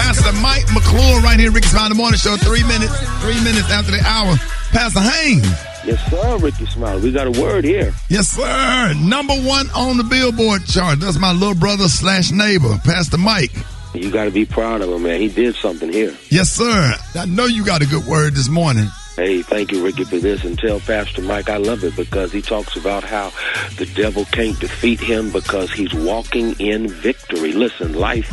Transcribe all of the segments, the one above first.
Pastor Mike McClure right here, Rickey Smiley Morning Show. 3 minutes after the hour. Pastor Haynes. Yes, sir, Rickey Smiley. We got a word here. Yes, sir. Number one on the Billboard chart. That's my little brother / neighbor, Pastor Mike. You got to be proud of him, man. He did something here. Yes, sir. I know you got a good word this morning. Hey, thank you, Rickey, for this. And tell Pastor Mike I love it because he talks about how the devil can't defeat him because he's walking in victory. Listen, life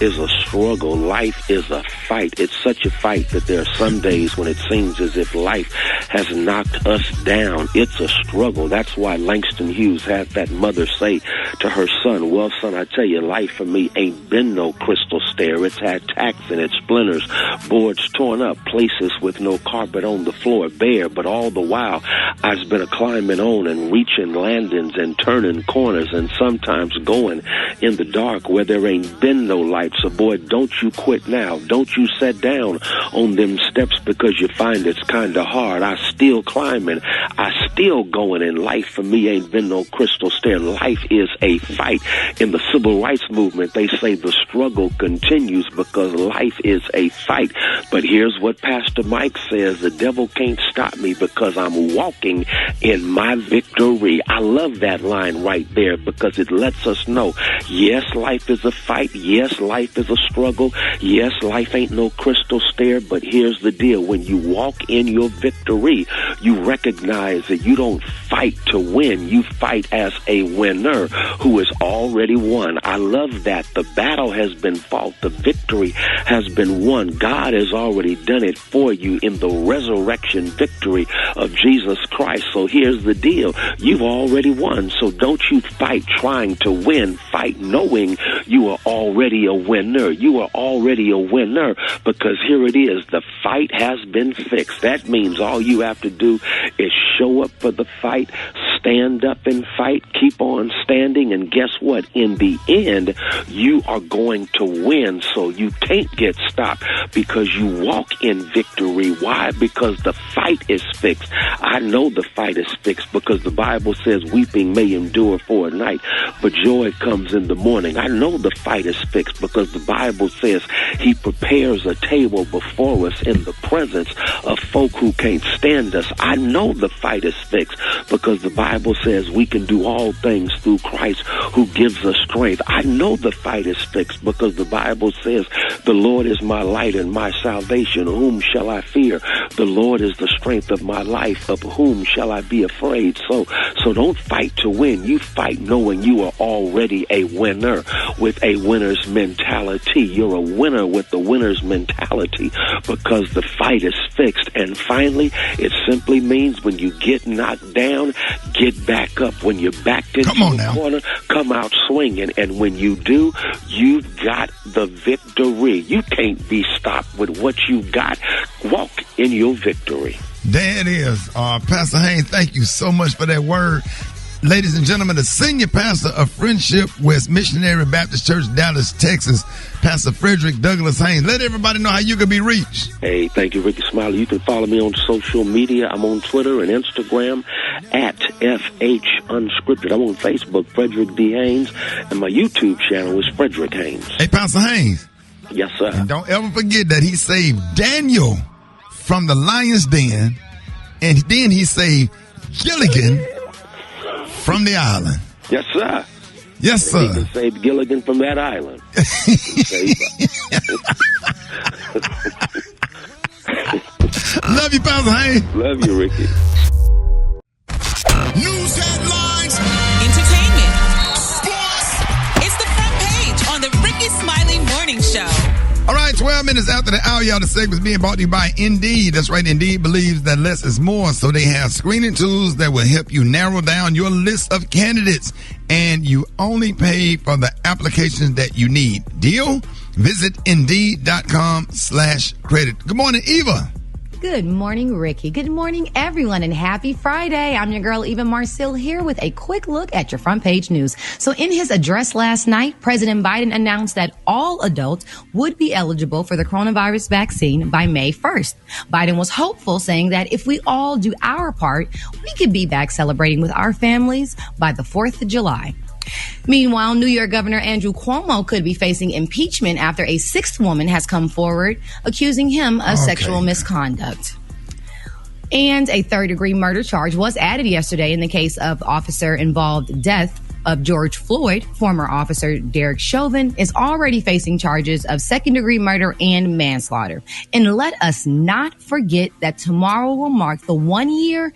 is a struggle. Life is a fight. It's such a fight that there are some days when it seems as if life has knocked us down. It's a struggle. That's why Langston Hughes had that mother say to her son, well, son, I tell you, life for me ain't been no crystal stair. It's had tacks in its splinters, boards torn up, places with no carpet on the floor bare, but all the while I've been a climbing on and reaching landings and turning corners and sometimes going in the dark where there ain't been no light. So boy, don't you quit now. Don't you sit down on them steps because you find it's kind of hard. I still climbing. I still going, and life for me ain't been no crystal stair. Life is a fight. In the civil rights movement, they say the struggle continues because life is a fight. But here's what Pastor Mike says: the devil can't stop me because I'm walking in my victory. I love that line right there because it lets us know, yes, life is a fight. Yes, life is a struggle. Yes, life ain't no crystal stair, but here's the deal. When you walk in your victory, you recognize that you don't fight to win. You fight as a winner who has already won. I love that. The battle has been fought. The victory has been won. God has already done it for you in the resurrection victory of Jesus Christ. So here's the deal. You've already won. So don't you fight trying to win. Fight knowing you are already a winner. You are already a winner because here it is. The fight has been fixed. That means all you have to do is show up for the fight, stand up and fight, keep on standing, and guess what? In the end, you are going to win. So you can't get stopped because you walk in victory. Why? Because the fight is fixed. I know the fight is fixed because the Bible says weeping may endure for a night, but joy comes in the morning. I know the fight is fixed because the Bible says he prepares a table before us in the presence of folk who can't stand us. I know the fight is fixed because the Bible says we can do all things through Christ who gives us strength. I know the fight is fixed because the Bible says the Lord is my light and my salvation. Whom shall I fear? The Lord is the strength of my life. Of whom shall I be afraid? So don't fight to win. You fight knowing you are already a winner with a winner's mentality. You're a winner with the winner's mentality because the fight is fixed. And finally, it simply means when you get knocked down, get back up. When you're backed into the corner, come out swinging. And when you do, you've got the victory. You can't be stopped with what you got. Walk in your victory. There it is. Pastor Haynes, thank you so much for that word. Ladies and gentlemen, the senior pastor of Friendship West Missionary Baptist Church, Dallas, Texas, Pastor Frederick Douglass Haynes. Let everybody know how you can be reached. Hey, thank you, Rickey Smiley. You can follow me on social media. I'm on Twitter and Instagram at FH Unscripted. I'm on Facebook, Frederick D. Haynes, and my YouTube channel is Frederick Haynes. Hey, Pastor Haynes. Yes, sir. And don't ever forget that he saved Daniel from the lion's den, and then he saved Gilligan from the island. Yes, sir. Yes, sir. He can save Gilligan from that island. Love you, Pastor Haynes. Love you, Rickey. News headlines, entertainment, sports. It's the front page on the Rickey Smiley Morning Show. All right, 12 minutes after the hour, y'all, the segment's being brought to you by Indeed. That's right, Indeed believes that less is more, so they have screening tools that will help you narrow down your list of candidates, and you only pay for the applications that you need. Deal? Visit Indeed.com/credit. Good morning, Eva. Good morning, Rickey. Good morning, everyone, and happy Friday. I'm your girl, Eva Marcille, here with a quick look at your front page news. So in his address last night, President Biden announced that all adults would be eligible for the coronavirus vaccine by May 1st. Biden was hopeful, saying that if we all do our part, we could be back celebrating with our families by the 4th of July. Meanwhile, New York Governor Andrew Cuomo could be facing impeachment after a sixth woman has come forward accusing him of sexual misconduct. And a third-degree murder charge was added yesterday in the case of officer-involved death of George Floyd. Former officer Derek Chauvin is already facing charges of second-degree murder and manslaughter. And let us not forget that tomorrow will mark the 1 year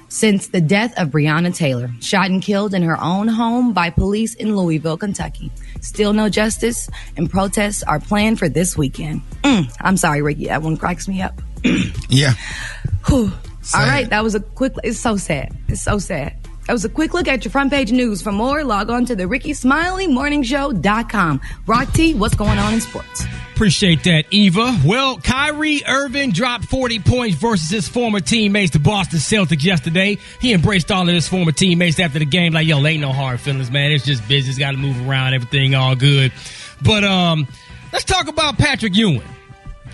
since the death of Breonna Taylor, shot and killed in her own home by police in Louisville, Kentucky. Still no justice, and protests are planned for this weekend. I'm sorry, Ricky. That one cracks me up. Yeah. All right, that was a quick... It's so sad. It's so sad. That was a quick look at your front page news. For more, log on to the Rickey Smiley MorningShow.com. Rock T, what's going on in sports? Appreciate that, Eva. Well, Kyrie Irving dropped 40 points versus his former teammates, the Boston Celtics, yesterday. He embraced all of his former teammates after the game like, yo, ain't no hard feelings, man. It's just business. Got to move around. Everything all good. But let's talk about Patrick Ewing.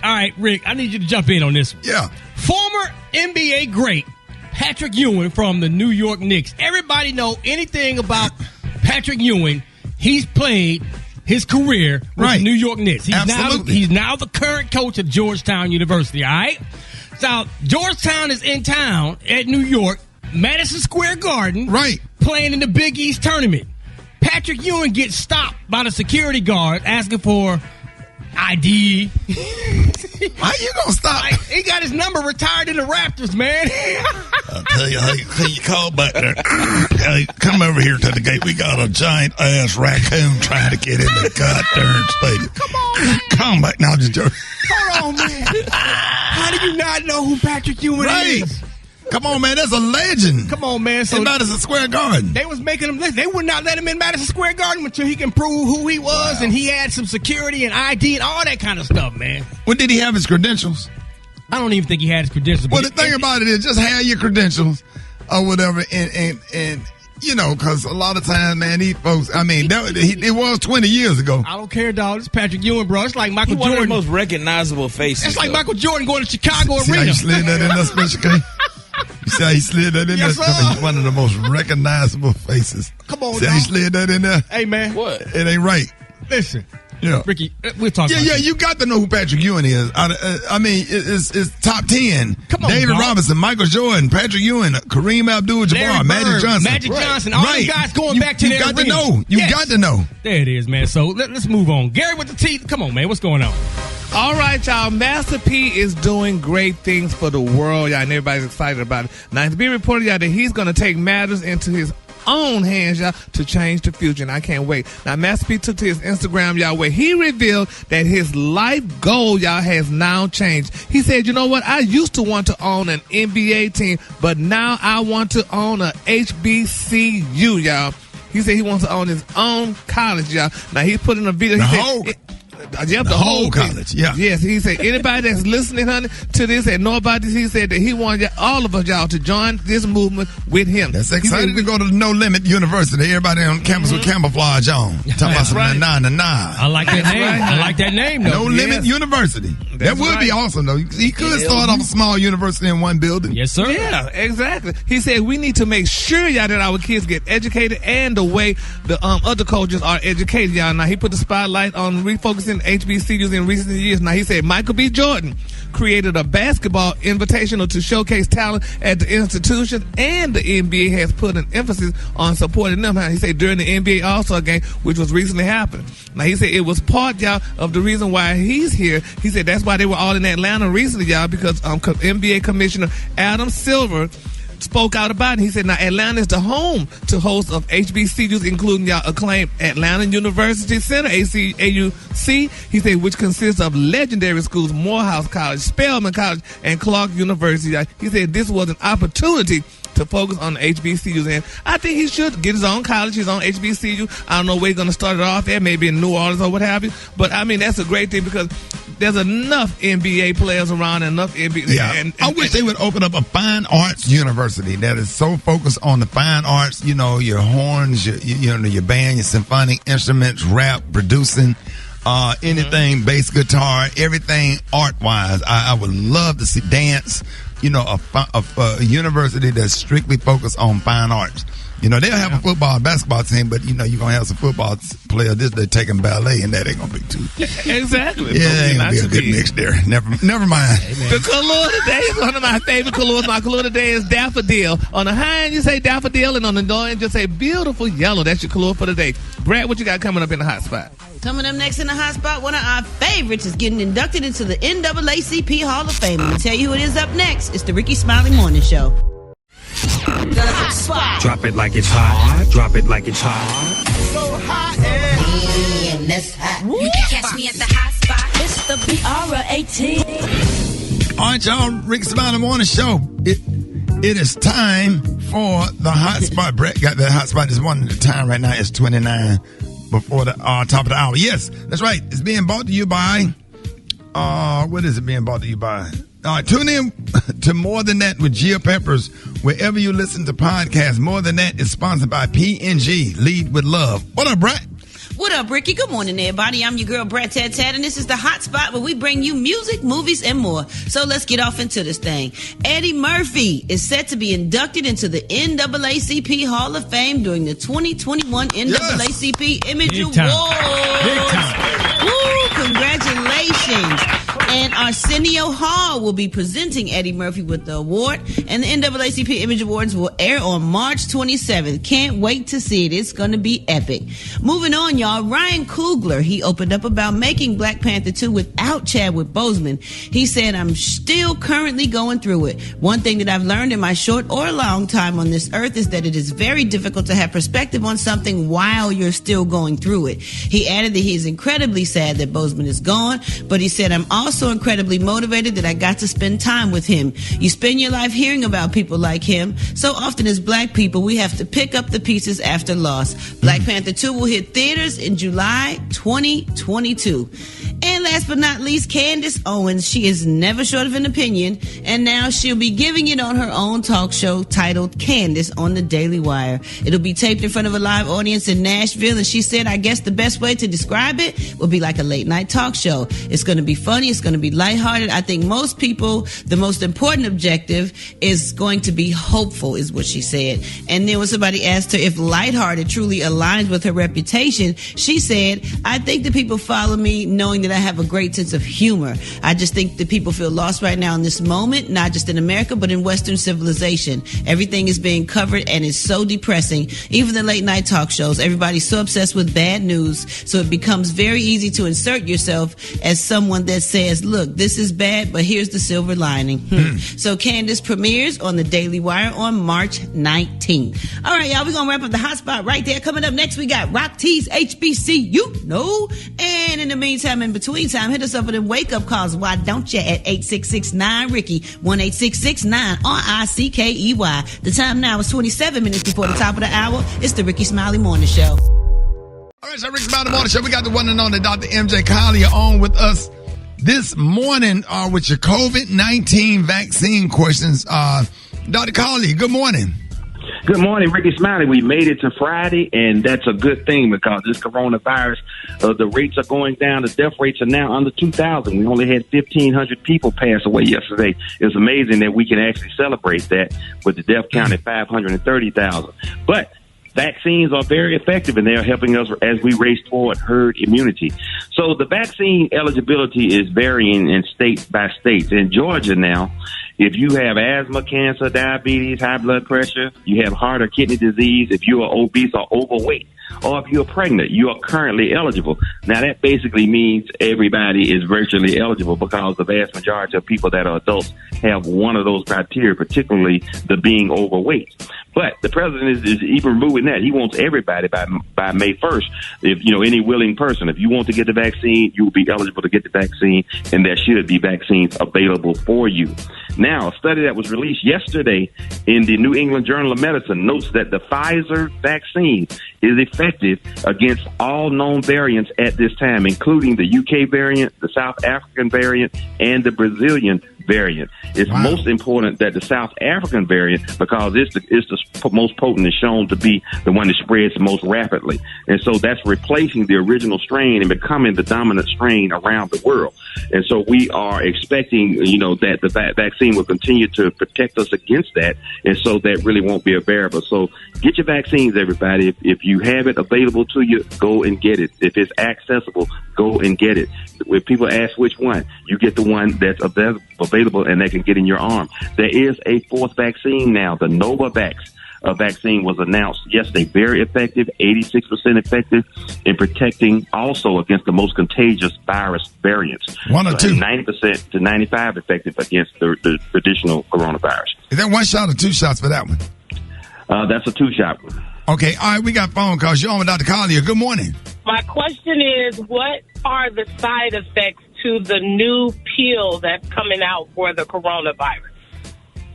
All right, Rick, I need you to jump in on this one. Yeah. Former NBA great Patrick Ewing from the New York Knicks. Everybody know anything about Patrick Ewing. He's played his career with the New York Knicks. He's now the current coach of Georgetown University, all right? So Georgetown is in town at New York, Madison Square Garden, playing in the Big East tournament. Patrick Ewing gets stopped by the security guard asking for ID. Why you gonna stop? He got his number retired in the Raptors, man. I'll tell you, hey, you call back there. Hey, come over here to the gate. We got a giant ass raccoon trying to get in the goddamn stadium. Come on, man. Come back now, just joking. Hold on, man. How do you not know who Patrick Ewing is? Come on, man. That's a legend. Come on, man. So in Madison Square Garden. They was making him listen. They would not let him in Madison Square Garden until he can prove who he was, and he had some security and ID and all that kind of stuff, man. Well, did he have his credentials? I don't even think he had his credentials. Well, the thing about it is just have your credentials or whatever, and you know, because a lot of times, man, these folks, I mean, it was 20 years ago. I don't care, dog. It's Patrick Ewing, bro. It's like Michael Jordan. One of the most recognizable faces. It's like Michael Jordan going to Chicago Arena. See how you slid that in there, Special K? You see how he slid that in there? He's one of the most recognizable faces. Come on, see how he slid that in there? Hey, man. What? It ain't right. Listen. Yeah. Ricky, we'll talk about you got to know who Patrick Ewing is. I mean, it's top 10. Come on, David Robinson, Michael Jordan, Patrick Ewing, Kareem Abdul-Jabbar, Magic Johnson. All these guys going back to their got to know. You got to know. There it is, man. So let's move on. Gary with the teeth. Come on, man. What's going on? All right, y'all. Master P is doing great things for the world, y'all, and everybody's excited about it. Now, it's being reported, y'all, that he's going to take matters into his own hands, y'all, to change the future, and I can't wait. Now, Master P took to his Instagram, y'all, where he revealed that his life goal, y'all, has now changed. He said, you know what? I used to want to own an NBA team, but now I want to own a HBCU, y'all. He said he wants to own his own college, y'all. Now, he put in a video. The whole college, yeah. Yes, he said anybody that's listening, honey, to this and know about this, he said that he wanted all of us, y'all, to join this movement with him. That's exciting to go to No Limit University. Everybody on campus with camouflage on. Talking about some 9 to 9. I like that name. Right. I like that name, though. No Limit University. That would be awesome, though. He could start off a small university in one building. Yes, sir. Yeah, exactly. He said we need to make sure, y'all, that our kids get educated and the way the other coaches are educated, y'all. Now, he put the spotlight on refocusing HBCUs in recent years. Now, he said Michael B. Jordan created a basketball invitational to showcase talent at the institution, and the NBA has put an emphasis on supporting them. He said during the NBA All-Star game, which was recently happening. Now, he said it was part, y'all, of the reason why he's here. He said that's why they were all in Atlanta recently, y'all, because NBA Commissioner Adam Silver spoke out about it. He said, now, Atlanta is the home to hosts of HBCUs, including y'all acclaimed Atlanta University Center, AUC. He said, which consists of legendary schools, Morehouse College, Spelman College, and Clark University. He said this was an opportunity to focus on the HBCUs, and I think he should get his own college, his own HBCU. I don't know where he's going to start it off at, maybe in New Orleans or what have you, but I mean, that's a great thing because there's enough NBA players around, enough NBA. Yeah. I wish they would open up a fine arts university that is so focused on the fine arts, you know, your horns, your band, your symphonic instruments, rap, producing, anything, bass guitar, everything art-wise. I would love to see dance, you know, a university that's strictly focused on fine arts. You know, they'll have a football and basketball team, but, you know, you're going to have some football players. They're taking ballet, and that ain't going to be too. Exactly. Yeah, ain't going to be a good mix there. Never mind. The color today is one of my favorite colors. My color today is daffodil. On the high end, you say daffodil, and on the low end, just say beautiful yellow. That's your color for the day. Brat, what you got coming up in the hot spot? Coming up next in the hot spot, one of our favorites is getting inducted into the NAACP Hall of Fame. Let me tell you who it is up next. It's the Rickey Smiley Morning Show. The hot spot. Drop it like it's hot. Drop it like it's hot. So hot and that's hot. You can catch me at the hot spot. It's the BR18. All right, y'all. Rickey Smiley Morning Show. It is time for the hot spot. Brett got that hot spot this morning. The time right now is 29 before the top of the hour. Yes, that's right. It's being brought to you by. What is it being brought to you by? Tune in to More Than That with Gia Peppers wherever you listen to podcasts. More Than That is sponsored by P&G. Lead with love. What up, Brat? What up, Ricky? Good morning, everybody. I'm your girl, Brat Tat Tat, and this is the hot spot where we bring you music, movies, and more. So let's get off into this thing. Eddie Murphy is set to be inducted into the NAACP Hall of Fame during the 2021 NAACP Image Big Awards. time. Big time. Woo, congratulations. And Arsenio Hall will be presenting Eddie Murphy with the award. And the NAACP Image Awards will air on March 27th. Can't wait to see it. It's going to be epic. Moving on, y'all. Ryan Coogler, he opened up about making Black Panther 2 without Chadwick Boseman. He said, I'm still currently going through it. One thing that I've learned in my short or long time on this earth is that it is very difficult to have perspective on something while you're still going through it. He added that he is incredibly sad that Boseman is gone, but he said, I'm also incredibly motivated that I got to spend time with him. You spend your life hearing about people like him. So often as Black people, we have to pick up the pieces after loss. Black Panther 2 will hit theaters in July 2022. And last but not least, Candace Owens. She is never short of an opinion, and now she'll be giving it on her own talk show titled Candace on the Daily Wire. It'll be taped in front of a live audience in Nashville, and she said, I guess the best way to describe it would be like a late night talk show. It's going to be funny. It's going to be lighthearted. I think most people, the most important objective is going to be hopeful, is what she said. And then when somebody asked her if lighthearted truly aligns with her reputation, she said, I think that people follow me knowing that I have a great sense of humor. I just think that people feel lost right now in this moment, not just in America, but in Western civilization. Everything is being covered and it's so depressing. Even the late night talk shows, everybody's so obsessed with bad news. So it becomes very easy to insert yourself as someone that says, look, this is bad, but here's the silver lining. So Candace premieres on the Daily Wire on March 19th. All right, y'all, we're going to wrap up the hot spot right there. Coming up next, we got Rock T's HBCU. No. And in the meantime, in between time, hit us up with them wake-up calls. Why don't you? At 866-9-RICKY, 1-866-9-RICKEY. The time now is 27 minutes before the top of the hour. It's the Rickey Smiley Morning Show. All right, so Rickey Smiley Morning Show. We got the one and only Dr. MJ Collier on with us this morning with your COVID-19 vaccine questions. Dr. Collier, good morning. Good morning, Rickey Smiley. We made it to Friday, and that's a good thing because this coronavirus, the rates are going down. The death rates are now under 2,000. We only had 1,500 people pass away yesterday. It's amazing that we can actually celebrate that with the death count at 530,000. But vaccines are very effective, and they are helping us as we race toward herd immunity. So the vaccine eligibility is varying in state by state. In Georgia now, if you have asthma, cancer, diabetes, high blood pressure, you have heart or kidney disease, if you are obese or overweight, or if you're pregnant, you are currently eligible. Now, that basically means everybody is virtually eligible because the vast majority of people that are adults have one of those criteria, particularly the being overweight. But the president is even removing that. He wants everybody by May 1st. If, any willing person, if you want to get the vaccine, you will be eligible to get the vaccine, and there should be vaccines available for you. Now, a study that was released yesterday in the New England Journal of Medicine notes that the Pfizer vaccine is effective against all known variants at this time, including the UK variant, the South African variant, and the Brazilian variant. It's most important that the South African variant, because it's the most potent, is shown to be the one that spreads the most rapidly. And so that's replacing the original strain and becoming the dominant strain around the world. And so we are expecting, that the vaccine vaccine will continue to protect us against that, and so that really won't be a variable. So get your vaccines, everybody. If you have it available to you, go and get it. If it's accessible, go and get it. When people ask which one, you get the one that's available and that can get in your arm. There is a fourth vaccine now, the Novavax. Vaccine was announced yesterday. Very effective, 86% effective in protecting also against the most contagious virus variants. 1 or 2? 90% to 95% effective against the traditional coronavirus. Is that 1 shot or 2 shots for that one? That's a 2-shot. Okay, all right, we got phone calls. You're on with Dr. Collier. Good morning. My question is, what are the side effects to the new pill that's coming out for the coronavirus?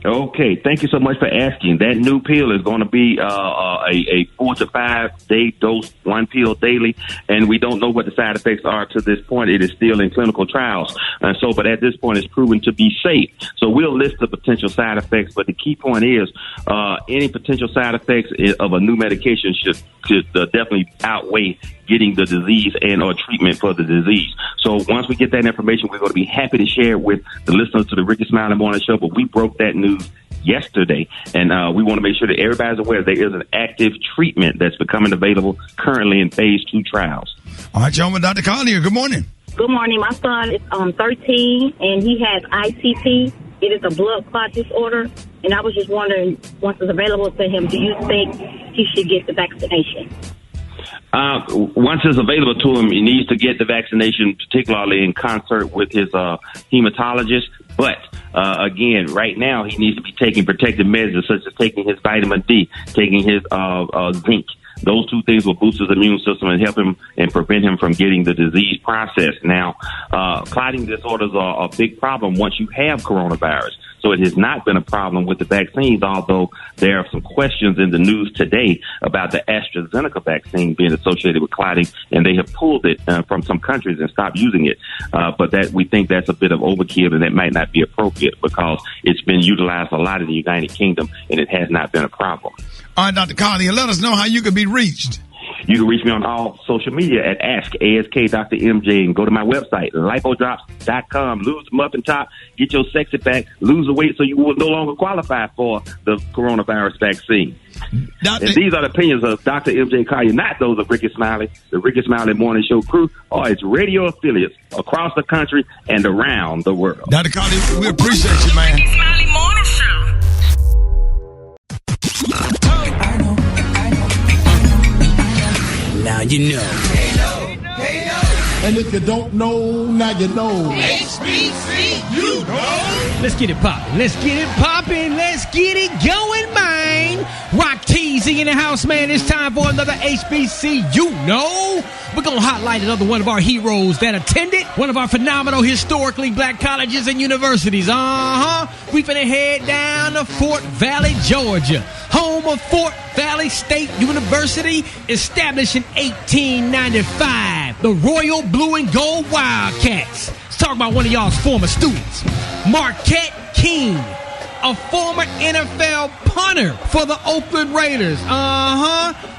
Okay, thank you so much for asking. That new pill is going to be a 4 to 5 day dose, 1 pill daily, and we don't know what the side effects are to this point. It is still in clinical trials, but at this point, it's proven to be safe. So we'll list the potential side effects, but the key point is any potential side effects of a new medication should definitely outweigh getting the disease and or treatment for the disease. So once we get that information, we're going to be happy to share it with the listeners to the Rickey Smiley Morning Show. But we broke that news yesterday, and we want to make sure that everybody's aware there is an active treatment that's becoming available currently in phase 2 trials. All right, John with Dr. Collier. Good morning. Good morning. My son is 13, and he has ICP. It is a blood clot disorder, and I was just wondering, once it's available to him, do you think he should get the vaccination? Once it's available to him, he needs to get the vaccination, particularly in concert with his hematologist. But again, right now, he needs to be taking protective measures, such as taking his vitamin D, taking his zinc. Those 2 things will boost his immune system and help him and prevent him from getting the disease process. Now, clotting disorders are a big problem once you have coronavirus. So it has not been a problem with the vaccines, although there are some questions in the news today about the AstraZeneca vaccine being associated with clotting, and they have pulled it from some countries and stopped using it. But that we think that's a bit of overkill, and that might not be appropriate because it's been utilized a lot in the United Kingdom, and it has not been a problem. All right, Dr. Collier, let us know how you can be reached. You can reach me on all social media at AskDr MJ, and go to my website, lipodrops.com. Lose the muffin top, get your sexy back, lose the weight so you will no longer qualify for the coronavirus vaccine. And these are the opinions of Dr. MJ Collier, not those of Rickey Smiley, the Rickey Smiley Morning Show crew, or its radio affiliates across the country and around the world. Dr. Collier, we appreciate you, man. Rickey Smiley Morning Show. Now you know. And if you don't know, now you know. HBCU, let's get it poppin'. Let's get it poppin'. Let's get it going, man. Rock Teasy in the house, man. It's time for another HBCU. No, we're gonna highlight another one of our heroes that attended one of our phenomenal historically black colleges and universities. We finna head down to Fort Valley, Georgia, home of Fort Valley State University, established in 1895. The Royal Blue and Gold Wildcats. Let's talk about one of y'all's former students, Marquette King, a former NFL punter for the Oakland Raiders.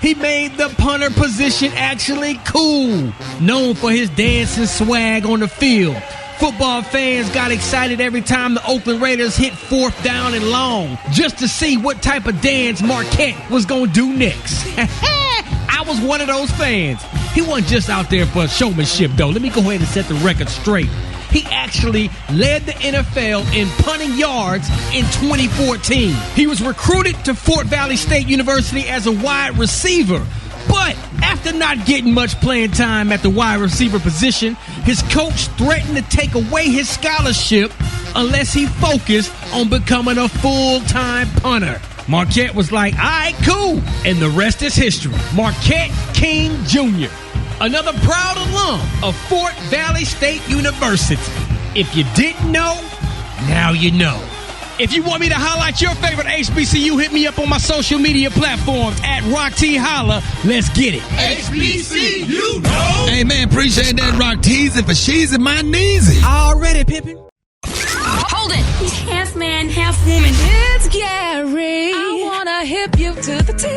He made the punter position actually cool. Known for his dance and swag on the field. Football fans got excited every time the Oakland Raiders hit 4th down and long, just to see what type of dance Marquette was going to do next. I was one of those fans. He wasn't just out there for showmanship, though. Let me go ahead and set the record straight. He actually led the NFL in punting yards in 2014. He was recruited to Fort Valley State University as a wide receiver. But after not getting much playing time at the wide receiver position, his coach threatened to take away his scholarship unless he focused on becoming a full-time punter. Marquette was like, all right, cool. And the rest is history. Marquette King Jr., another proud alum of Fort Valley State University. If you didn't know, now you know. If you want me to highlight your favorite HBCU, hit me up on my social media platforms at Rock T Holla. Let's get it. HBCU, no. Hey, man, appreciate that, Rock Teasy, for she's in my kneesy. Already, pimpin'. Hold it. Half man, half woman. It's Gary. I want to hip you to the T.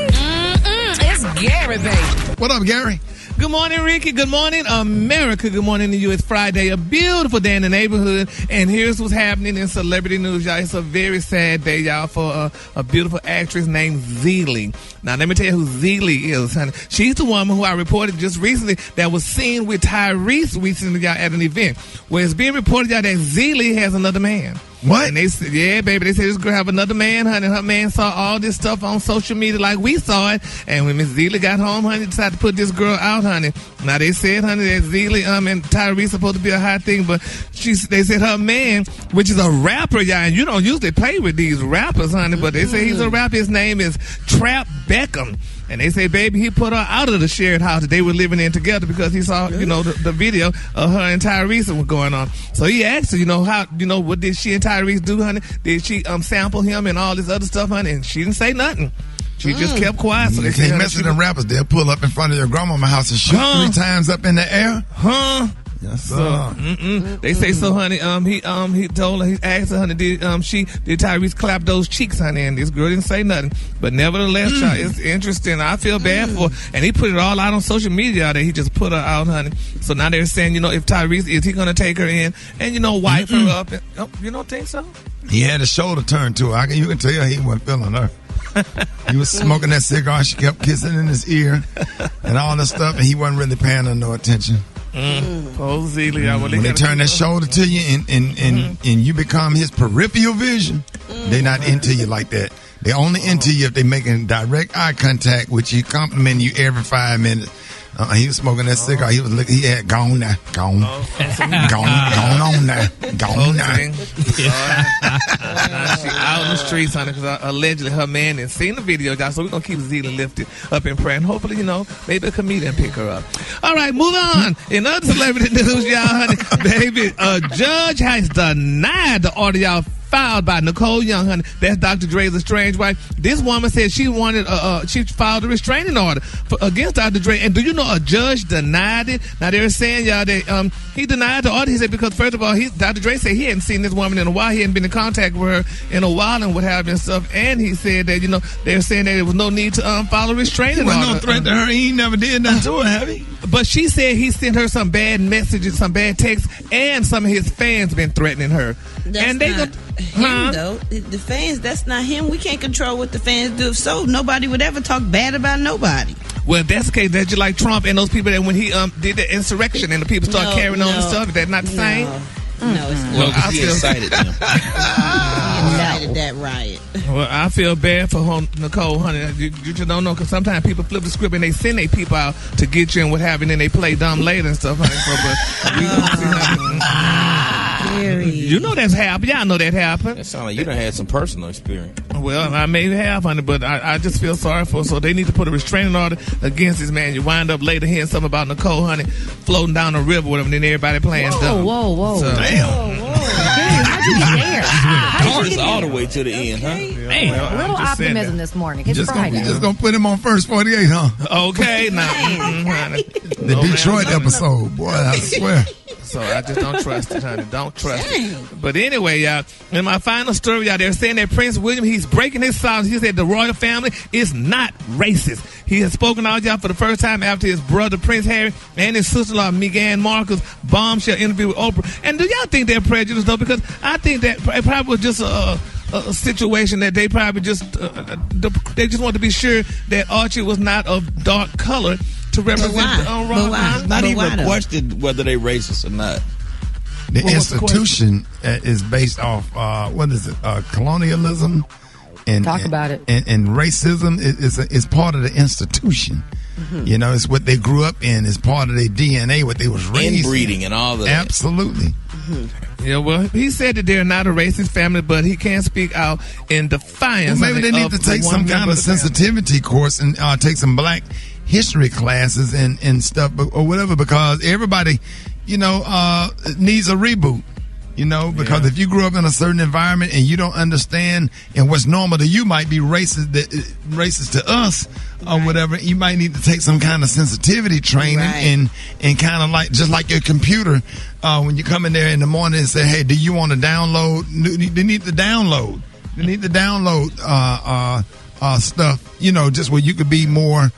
It's Gary, baby. What up, Gary? Good morning, Ricky. Good morning, America. Good morning to you. It's Friday, a beautiful day in the neighborhood. And here's what's happening in celebrity news, y'all. It's a very sad day, y'all, for a beautiful actress named Zeeley. Now, let me tell you who Zeeley is, honey. She's the woman who I reported just recently that was seen with Tyrese recently, y'all, at an event. Where it's being reported, y'all, that Zeeley has another man. What? And they said, yeah, baby, they said this girl have another man, honey. Her man saw all this stuff on social media like we saw it. And when Miss Zeeley got home, honey, decided to put this girl out, honey. Now, they said, honey, that Zeeley and Tyrese supposed to be a hot thing, but they said her man, which is a rapper, y'all, and you don't usually play with these rappers, honey, but they say he's a rapper. His name is Trap Beckham. And they say, baby, he put her out of the shared house that they were living in together because he saw, the video of her and Tyrese was going on. So he asked her, what did she and Tyrese do, honey? Did she sample him and all this other stuff, honey? And she didn't say nothing. She just kept quiet. So they can't mess with them rappers. They'll pull up in front of your grandmama's house and shoot 3 times up in the air. Yes, sir. They say so, honey. He told her, he asked her, honey, did Tyrese clap those cheeks, honey? And this girl didn't say nothing. But nevertheless, child, it's interesting. I feel bad for her. And he put it all out on social media that he just put her out, honey. So now they're saying, if Tyrese, is he going to take her in and, wipe her up? And, you don't think so? He had a shoulder turn to her. You can tell he wasn't feeling her. He was smoking that cigar. She kept kissing in his ear and all that stuff. And he wasn't really paying her no attention. When they turn that shoulder to you and you become his peripheral vision, they're not into you like that. They only into you if they making direct eye contact with you, complimenting you every 5 minutes. He was smoking that cigar. He had gone now, gone on now. She out in the streets, honey, because allegedly her man didn't seen the video, y'all. So we're gonna keep Zeeley lifted up in prayer, and hopefully, maybe a comedian pick her up. All right, move on. In other celebrity news, y'all, honey, baby, a judge has denied the order, y'all, filed by Nicole Young, honey. That's Dr. Dre's estranged wife. This woman said she filed a restraining order against Dr. Dre. And do you know a judge denied it? Now they're saying, y'all, that he denied the order. He said because first of all, Dr. Dre said he hadn't seen this woman in a while. He hadn't been in contact with her in a while and what have you and stuff. And he said that they're saying that there was no need to file a restraining order. There was no threat to her. He ain't never did nothing to her, have he? But she said he sent her some bad messages, some bad texts, and some of his fans been threatening her. That's not him, though. The fans, that's not him. We can't control what the fans do. So nobody would ever talk bad about nobody. Well, if that's the case, that's just like Trump and those people that when he did the insurrection and the people start carrying on and stuff. Is that not the same? No, it's not. Well, he incited them. He incited that riot. Well, I feel bad for Nicole, honey. You just don't know, because sometimes people flip the script and they send their people out to get you and what have you, and then they play dumb later and stuff, honey. But we don't see nothing. You know that's happened. Y'all know that happened. That sounds like you done had some personal experience. Well, I may have, honey, but I just feel sorry for her. So they need to put a restraining order against this man. You wind up later hearing something about Nicole, honey, floating down the river with him, and then everybody playing dumb. Whoa. So, damn. How'd you get there? It's all the way to the end, huh? Man, a little optimism this morning. It's Friday. Just gonna put him on first 48, huh? Okay, now. Honey. The Detroit episode, boy, I swear. So I just don't trust it, honey. Don't trust it. But anyway, y'all, in my final story, y'all, they're saying that Prince William, he's breaking his silence. He said the royal family is not racist. He has spoken out, y'all, for the first time after his brother Prince Harry and his sister-in-law Meghan Markle's bombshell interview with Oprah. And do y'all think they're prejudiced, though? Because I think that it probably was just a situation that they probably just they just want to be sure that Archie was not of dark color to represent not even a question whether they racist or not. The institution is based off colonialism and about it. And racism is part of the institution. Mm-hmm. It's what they grew up in. It's part of their DNA, what they was raised inbreeding and all of that. Absolutely. Mm-hmm. Yeah, well, he said that they're not a racist family, but he can't speak out in defiance. Well, maybe they need to take some kind of sensitivity course and take some black history classes and stuff or whatever, because everybody, needs a reboot. Because if you grew up in a certain environment and you don't understand and what's normal to you might be racist to us or whatever, you might need to take some kind of sensitivity training and kind of like, just like your computer, when you come in there in the morning and say, hey, do you want to download? They need to download. They need to download stuff, just where you could be more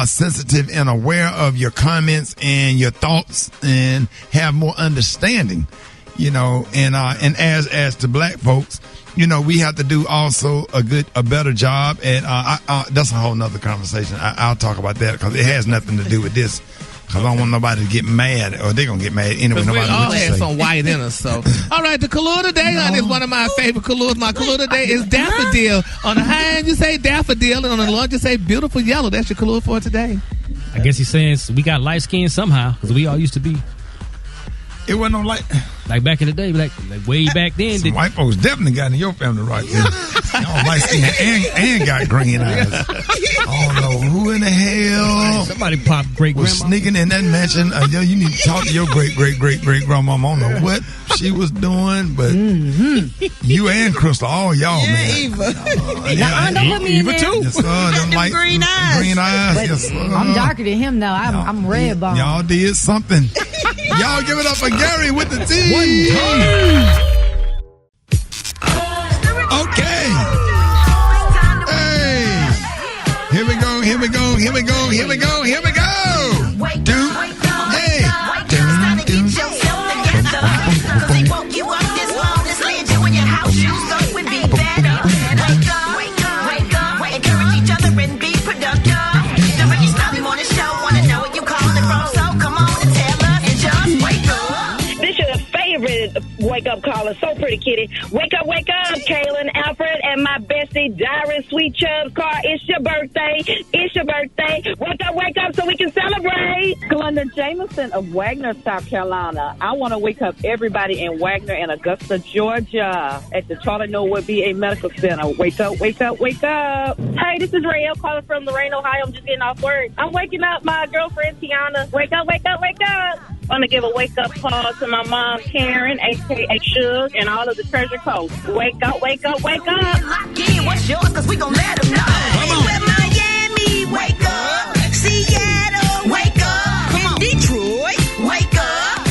sensitive and aware of your comments and your thoughts and have more understanding, you know, and as to black folks, you know, we have to do also a better job. And that's a whole nother conversation. I'll talk about that because it has nothing to do with this. Because I don't want nobody to get mad, or they're going to get mad anyway. We nobody all have some white in us. So, all right, the color today is one of my favorite colors. My color today is daffodil. On the high end, you say daffodil, and on the low end, you say beautiful yellow. That's your color for today. I guess he's saying we got light skin somehow, because we all used to be. It wasn't no light. Like back in the day, like way back then. Some white folks definitely got in your family right there. Y'all light skin and got green eyes. I don't know who in the hell. Somebody popped great was sneaking in that mansion. You need to talk to your great grandmama. I don't know what she was doing, but you and Crystal, all y'all, man. Eva. Don't put me in there. Too. Yes, sir. Them light, green eyes. Green eyes. But yes, sir. I'm darker than him, though. I'm red bone. Y'all did something. Y'all give it up for Gary with the T. Okay. Hey. Here we go. Encourage each other and be productive. The Rickey Smiley Morning Show. Wanna know what you calling from? So come on and tell us and just wake up. This is a favorite wake-up caller. So pretty, kitty. Wake up, Kaylin, Alfred, and my bestie, Diary Sweet Chubbs. Car, it's your birthday. Wake up so we can celebrate. Glenda Jameson of Wagner, South Carolina. I want to wake up everybody in Wagner and Augusta, Georgia at the Charlie Norwood VA Medical Center. Wake up. Hey, this is Rael calling from Lorraine, Ohio. I'm just getting off work. I'm waking up my girlfriend, Tiana. Wake up. I want to give a wake-up call to my mom, Karen, a.k.a. Suge, and all of the Treasure Coast. Wake up. Lock in, what's yours? Because we gon' let them know. Anywhere Miami, wake up. Seattle, wake up. Come on. Detroit, wake up.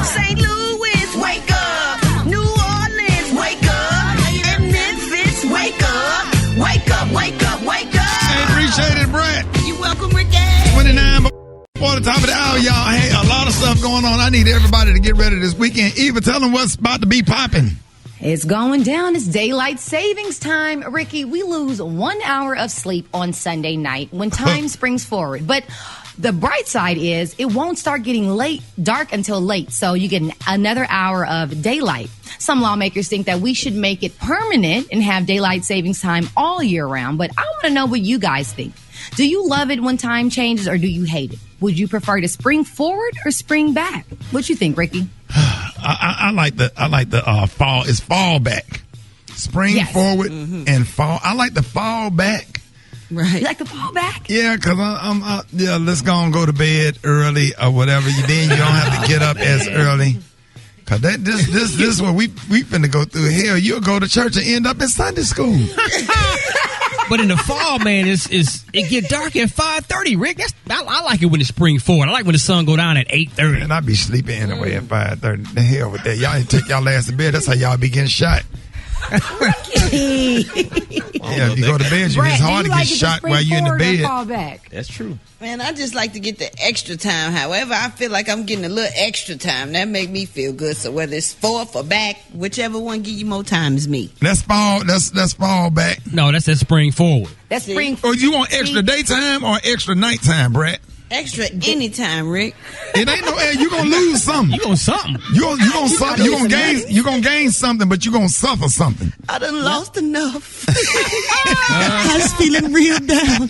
St. Louis, wake up. New Orleans, wake up. And Memphis, wake up. Hey, appreciate it, Brat. You welcome, Rickey. 29 before the top of the hour, y'all. Hey, a lot of stuff going on. I need everybody to get ready this weekend. Eva, tell them what's about to be popping. It's going down. It's daylight savings time. Ricky, we lose 1 hour of sleep on Sunday night when time springs forward. But the bright side is it won't start getting dark until late. So you get another hour of daylight. Some lawmakers think that we should make it permanent and have daylight savings time all year round. But I want to know what you guys think. Do you love it when time changes or do you hate it? Would you prefer to spring forward or spring back? What you think, Ricky? I like the fall. It's fall back. Spring forward and fall. I like the fall back. Right. You like the fall back? Yeah, because let's go to bed early or whatever. Then you don't have to get up as early. Cause this is what we finna go through. Hell, you'll go to church and end up in Sunday school. But in the fall, man, it get dark at 5:30. Rick, I like it when it's spring forward. I like when the sun go down at 8:30. And I be sleeping anyway at 5:30. The hell with that. Y'all ain't take y'all ass to bed. That's how y'all be getting shot. Yeah, if you go to bed, it's hard to get shot while you're in the bed. Fall back? That's true. Man, I just like to get the extra time. However, I feel like I'm getting a little extra time. That make me feel good. So whether it's forth or back, whichever one give you more time is me. That's fall. That's fall back. No, that's that spring forward. That's spring. Or you want extra daytime or extra nighttime, Brat? Extra anytime, Rick. It ain't no. You gonna lose something. You gonna something. You gonna suffer. You gonna gain. You gonna gain something, but you gonna suffer something. I done lost enough. I was feeling real down.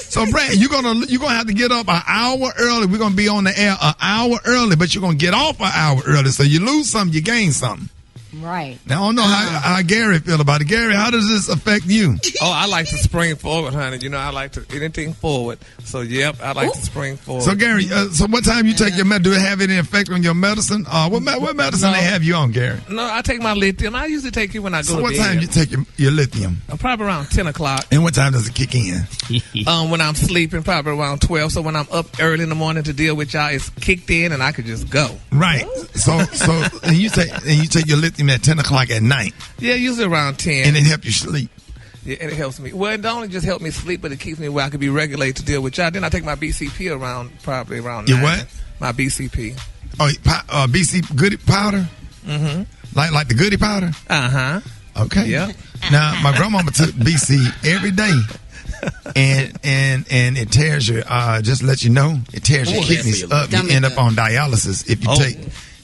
So, Brad, you're gonna have to get up an hour early. We're gonna be on the air an hour early, but you're gonna get off an hour early. So you lose something, you gain something. Right. Now, I don't know how Gary feel about it. Gary, how does this affect you? Oh, I like to spring forward, honey. You know, I like to anything forward. So, yep, I like to spring forward. So, Gary, so what time you take your medicine? Do it have any effect on your medicine? What medicine they have you on, Gary? No, I take my lithium. I usually take it when I go to bed. So what time you take your lithium? Probably around 10 o'clock. And what time does it kick in? When I'm sleeping, probably around 12. So when I'm up early in the morning to deal with y'all, it's kicked in and I could just go. Right. So and you take your lithium at 10 o'clock at night. Yeah, usually around 10. And it help you sleep. Yeah, and it helps me. Well, it don't only just help me sleep, but it keeps me where I can be regulated to deal with y'all. Then I take my BCP probably around 9. What? My BCP. Oh, BC Goody powder? Mm-hmm. Like the Goody powder? Uh-huh. Okay. Yep. Now, my grandmama took BC every day. And it tears your, just to let you know, it tears your kidneys up. You end up on dialysis if you take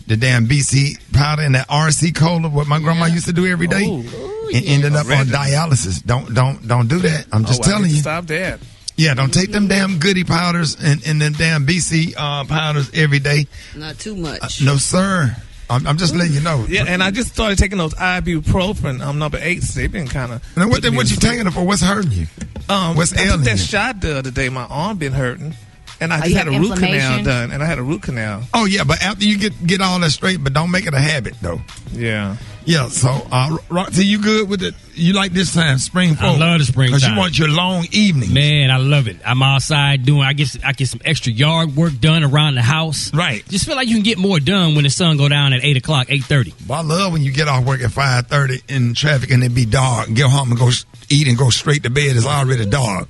the damn BC powder and that RC cola, what my grandma used to do every day, and ended up on dialysis. Don't do that. I'm just telling you. Stop that. Yeah, don't take them damn Goody powders and them damn BC powders every day. Not too much. No, sir. I'm just letting you know. Yeah, and I just started taking those ibuprofen. Number 8. They've been kind of. Now, what you taking it for? What's hurting you? What's ailing you? I took that shot the other day. My arm been hurting. And I just had a root canal done. And I had a root canal. Oh, yeah, but after you get all that straight, but don't make it a habit, though. Yeah. Yeah, so, Roxy, you good with it? You like this time, spring fall? I love the spring time. Because you want your long evening. Man, I love it. I'm outside I get some extra yard work done around the house. Right. Just feel like you can get more done when the sun go down at 8 o'clock, 8:30. Well, I love when you get off work at 5:30 in traffic and it be dark. Get home and go eat and go straight to bed. It's already dark.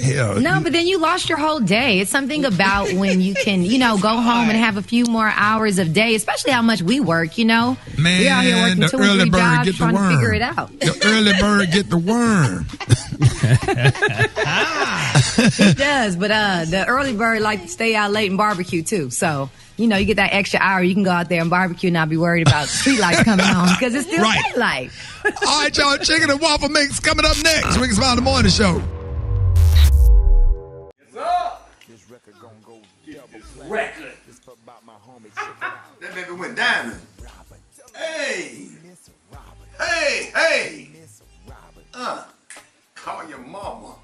Hell. No, but then you lost your whole day. It's something about when you can, go home and have a few more hours of day, especially how much we work, Man, we out here working the 2 or early 3 bird jobs get the trying worm. to figure it out. The early bird get the worm. It does, but the early bird like to stay out late and barbecue too. So, you get that extra hour. You can go out there and barbecue and not be worried about street lights coming on because it's still daylight. All right, y'all. Chicken and waffle mix coming up next. Rickey Smiley the Morning Show. This record gonna go record. That baby went diamond. Hey. Call your mama.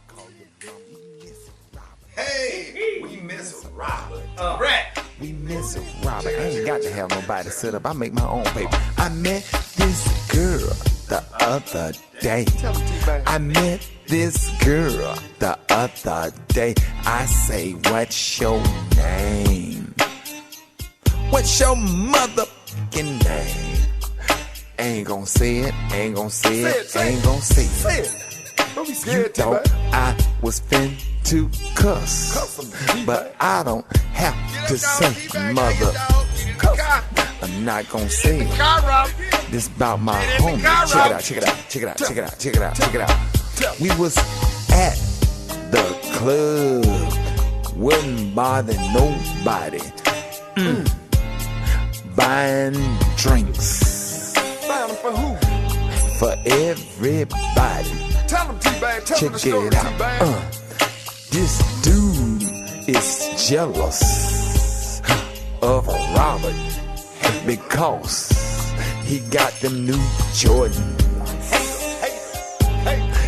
Hey, we miss Robert. Brat. We miss Robert. I ain't got to have nobody set up. I make my own paper. I met this girl the other day. I met this girl the other day. I say, what's your name? What's your motherfucking name? Ain't gonna say it, ain't gonna say it, ain't gonna say it. Don't be scared, you thought I was fin to cuss, but I don't have to say mother. I'm not gonna say it. This about my homie. Check it out. We was at the club, wouldn't bother nobody. Buying drinks. Buying them for who? For everybody. Tell them T-Bag, tell them the story, this dude is jealous of Robert because he got them new Jordans.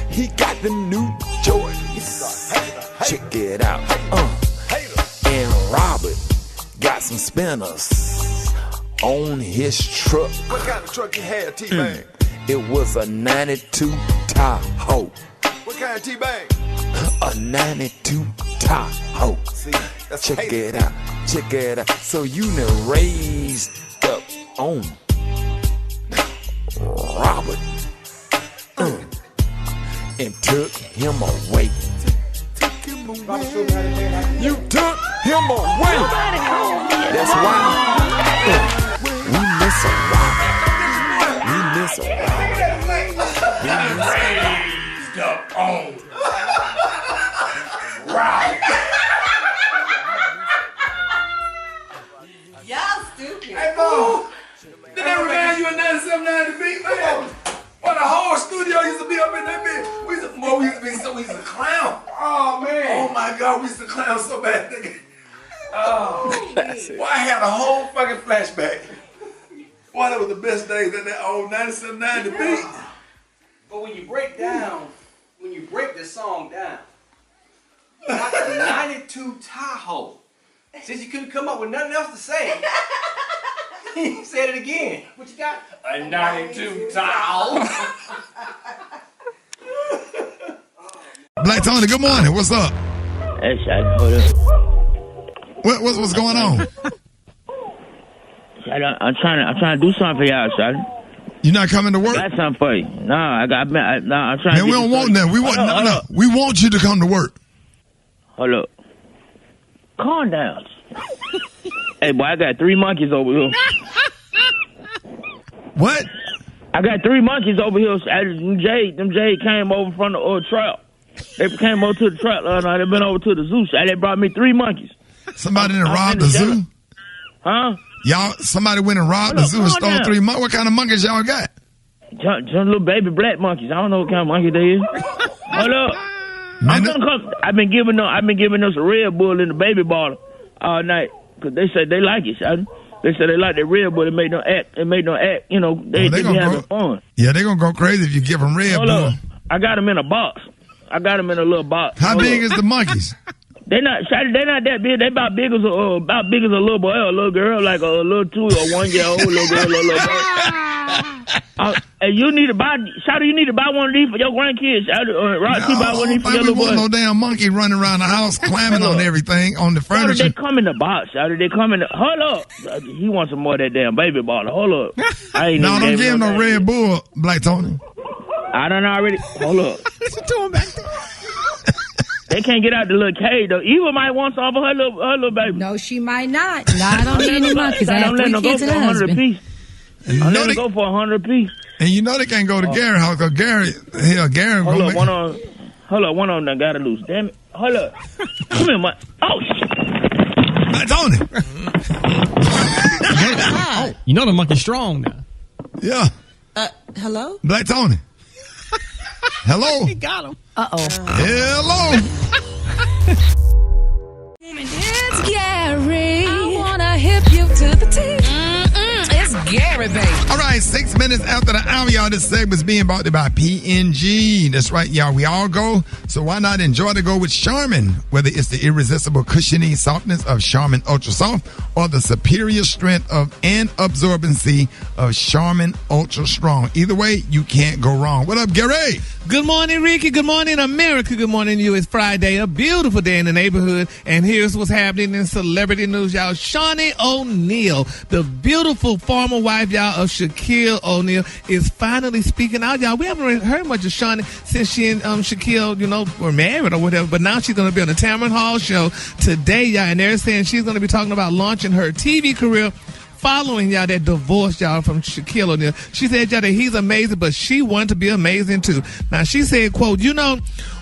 He got them new Jordans. Check it out. And Robert got some spinners on his truck. What kind of truck you had, T-Bag? It was a 92 Tahoe. What kind of T-Bag? A 92 Tahoe. See, check it out. Check it out. So you done raised up on Robert and took him away. You took him away. That's why we miss a Robert. We miss a Robert. We miss Stop on Robert. Y'all stupid. Hey, Bo, did that remind you of 97.9 The Beat, man? When the whole studio used to be up in that bitch, we used to clown. Oh, man. Oh, my God, we used to clown so bad, nigga. Oh, well, I had a whole fucking flashback. Boy, that was the best day that old 97.9 The Beat. But when you break the song down, like a 92 Tahoe, since you couldn't come up with nothing else to say, you said it again. What you got? A 92 Tahoe. Black Tony, good morning. What's up? Hey, Shady, hold up. What's going on? Shady, I'm trying to do something for y'all, Shady. You not coming to work? I got something for you. No, I'm trying Man, to we don't want that. We want no. We want you to come to work. Hold up. Calm down. Hey, boy, I got 3 monkeys over here. What? I got 3 monkeys over here. Them Jade came over from the trap. They came over to the trap last night. They been over to the zoo. They brought me 3 monkeys. Somebody done robbed the zoo? Huh? Y'all, somebody went and robbed the zoo and stole 3 monkeys. What kind of monkeys y'all got? Just little baby black monkeys. I don't know what kind of monkey they is. Hold up. Man, I've been giving us a Red Bull in the baby bottle all night because they said they like it. Son. They said they like that Red Bull. It made them act. You know, they be having fun. Yeah, they gonna go crazy if you give them Red Bull. Up. I got them in a box. I got them in a little box. How big is the monkeys? They're not that big. They about big as a little boy or a little girl, like a little 2 or 1 year old little girl, little boy. And you need to buy, Shady, you need to buy one of these for your grandkids. Roxy, buy one of these for your little boy. No damn monkey running around the house climbing on everything, on the furniture. They come in the box, Shady. They come in the, hold up. He wants some more of that damn baby bottle. Hold up. No, don't give him no Red Bull, Black Tony. I done already. Hold up. What you doing back there? They can't get out the little cage, though. Eva might want some for her little baby. No, she might not. No, I don't need any monkeys. I have 3 kids and a husband. I'm letting them go for 100 apiece. And you know they can't go to Gary's house because Gary. Hold up, one on them got to loose. Damn it. Hold up. Come here, man. Oh, That's on it. You know the monkey's strong now. Yeah. Hello? Black Tony. Hello. He got him. Uh-oh. Hello. It's Gary. I wanna hip you to the T. It's Gary, baby. All right, 6 minutes after the hour, y'all. This segment's being brought to you by P&G. That's right, y'all. We all go, so why not enjoy the go with Charmin? Whether it's the irresistible cushiony softness of Charmin Ultra Soft or the superior strength of and absorbency of Charmin Ultra Strong. Either way, you can't go wrong. What up, Gary? Good morning, Ricky. Good morning, America. Good morning to you. It's Friday, a beautiful day in the neighborhood. And here's what's happening in celebrity news, y'all. Shawnee O'Neal, the beautiful former wife, y'all, of Shaquille O'Neal, is finally speaking out, y'all. We haven't heard much of Shawnee since she and Shaquille, were married or whatever. But now she's going to be on the Tamron Hall show today, y'all. And they're saying she's going to be talking about launching her TV career following, y'all, that divorce, y'all, from Shaquille O'Neal. She said, y'all, that he's amazing, but she wanted to be amazing, too. Now, she said, quote,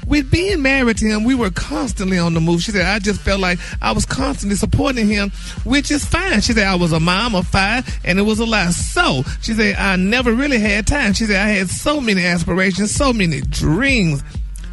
with being married to him, we were constantly on the move. She said, I just felt like I was constantly supporting him, which is fine. She said, I was a mom of 5, and it was a lot. So, she said, I never really had time. She said, I had so many aspirations, so many dreams,